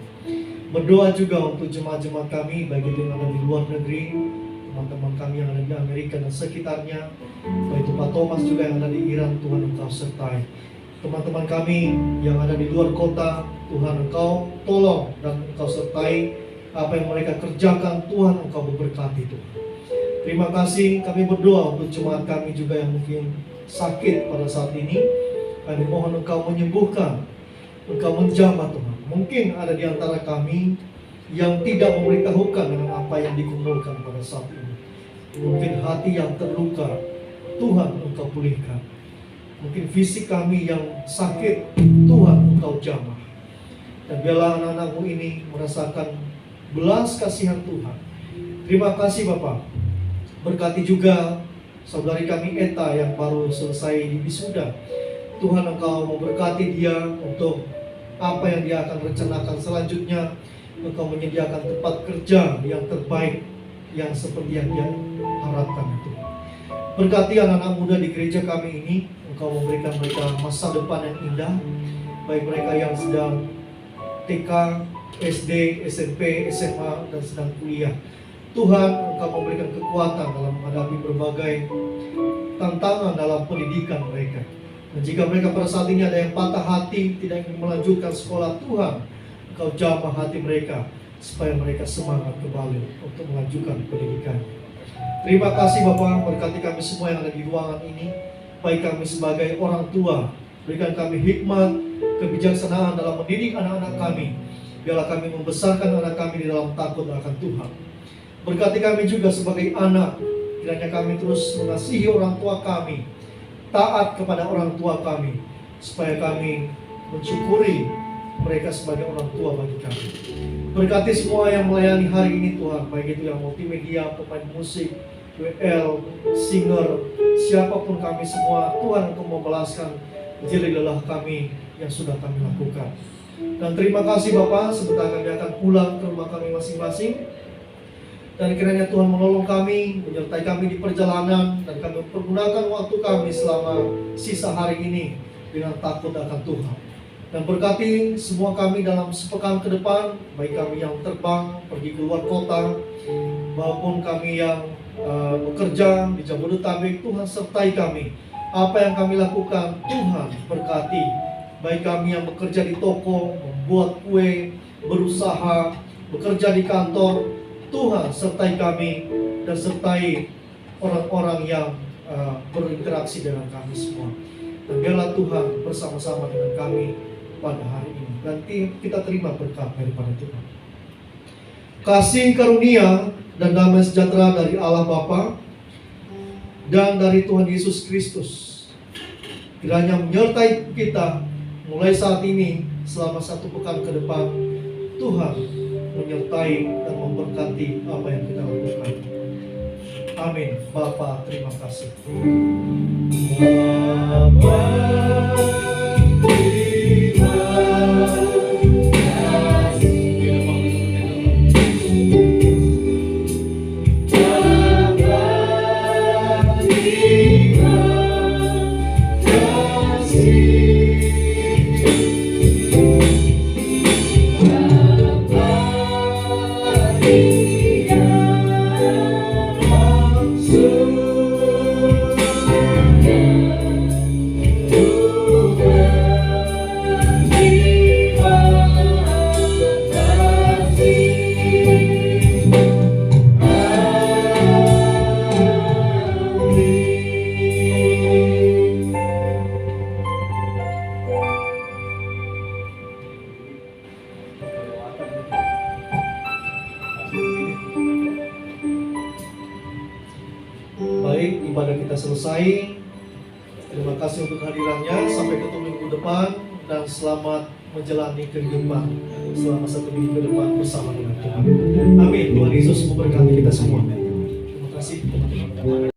Berdoa juga untuk jemaat-jemaat kami, baik itu yang ada di luar negeri, teman-teman kami yang ada di Amerika dan sekitarnya, baik itu Pak Thomas juga yang ada di Iran. Tuhan Engkau sertai. Teman-teman kami yang ada di luar kota, Tuhan Engkau tolong dan Engkau sertai apa yang mereka kerjakan. Tuhan Engkau memberkati Tuhan. Terima kasih, kami berdoa untuk jemaat kami juga yang mungkin sakit pada saat ini. Kami mohon Engkau menyembuhkan, Engkau menjamah Tuhan. Mungkin ada di antara kami yang tidak memberitahukan dengan apa yang digumulkan pada saat ini. Mungkin hati yang terluka, Tuhan Engkau pulihkan. Mungkin fisik kami yang sakit, Tuhan Engkau jamah. Dan biarlah anak-anak-Mu ini merasakan belas kasihan Tuhan. Terima kasih Bapak. Berkati juga saudari kami Eta yang baru selesai di wisuda. Tuhan Engkau memberkati dia untuk apa yang dia akan rencanakan selanjutnya. Engkau menyediakan tempat kerja yang terbaik, yang seperti yang dia harapkan itu. Berkati anak-anak muda di gereja kami ini. Engkau memberikan mereka masa depan yang indah. Baik mereka yang sedang TK, SD, SMP, SMA, dan sedang kuliah. Tuhan, Engkau memberikan kekuatan dalam menghadapi berbagai tantangan dalam pendidikan mereka. Dan jika mereka pada saat ini ada yang patah hati, tidak ingin melanjutkan sekolah, Tuhan, Engkau jamah hati mereka supaya mereka semangat kembali untuk melanjutkan pendidikan. Terima kasih Bapak, berkati kami semua yang ada di ruangan ini. Baik kami sebagai orang tua, berikan kami hikmat, kebijaksanaan dalam mendidik anak-anak kami. Biarlah kami membesarkan anak kami di dalam takut akan Tuhan. Berkati kami juga sebagai anak, kiranya kami terus mengasihi orang tua kami, taat kepada orang tua kami, supaya kami mensyukuri mereka sebagai orang tua bagi kami. Berkati semua yang melayani hari ini Tuhan, baik itu yang multimedia, pemain musik, WL, singer, siapapun kami semua, Tuhan Engkau membalaskan jerih lelah kami yang sudah kami lakukan. Dan terima kasih Bapak, sebentar kami akan pulang ke rumah kami masing-masing. Dan kiranya Tuhan menolong kami, menyertai kami di perjalanan, dan kami mempergunakan waktu kami selama sisa hari ini dengan takut akan Tuhan. Dan berkati semua kami dalam sepekan ke depan, baik kami yang terbang, pergi keluar kota, maupun kami yang bekerja di Jabodetabek. Tuhan sertai kami. Apa yang kami lakukan, Tuhan berkati. Baik kami yang bekerja di toko, membuat kue, berusaha, bekerja di kantor, Tuhan sertai kami dan sertai orang-orang yang berinteraksi dengan kami semua. Dan biarlah Tuhan bersama-sama dengan kami pada hari ini. Dan kita terima berkat daripada Tuhan. Kasih karunia dan damai sejahtera dari Allah Bapa dan dari Tuhan Yesus Kristus kiranya menyertai kita mulai saat ini selama 1 pekan ke depan. Tuhan menyertai dan memberkati apa yang kita lakukan. Amin. Bapa, terima kasih. Bapa, baik, ibadah kita selesai. Terima kasih untuk hadirannya. Sampai ketemu minggu depan dan selamat menjalani kehidupan selama 1 minggu ke depan bersama dengan Tuhan. Amin. Tuhan Yesus memberkati kita semua. Terima kasih teman-teman.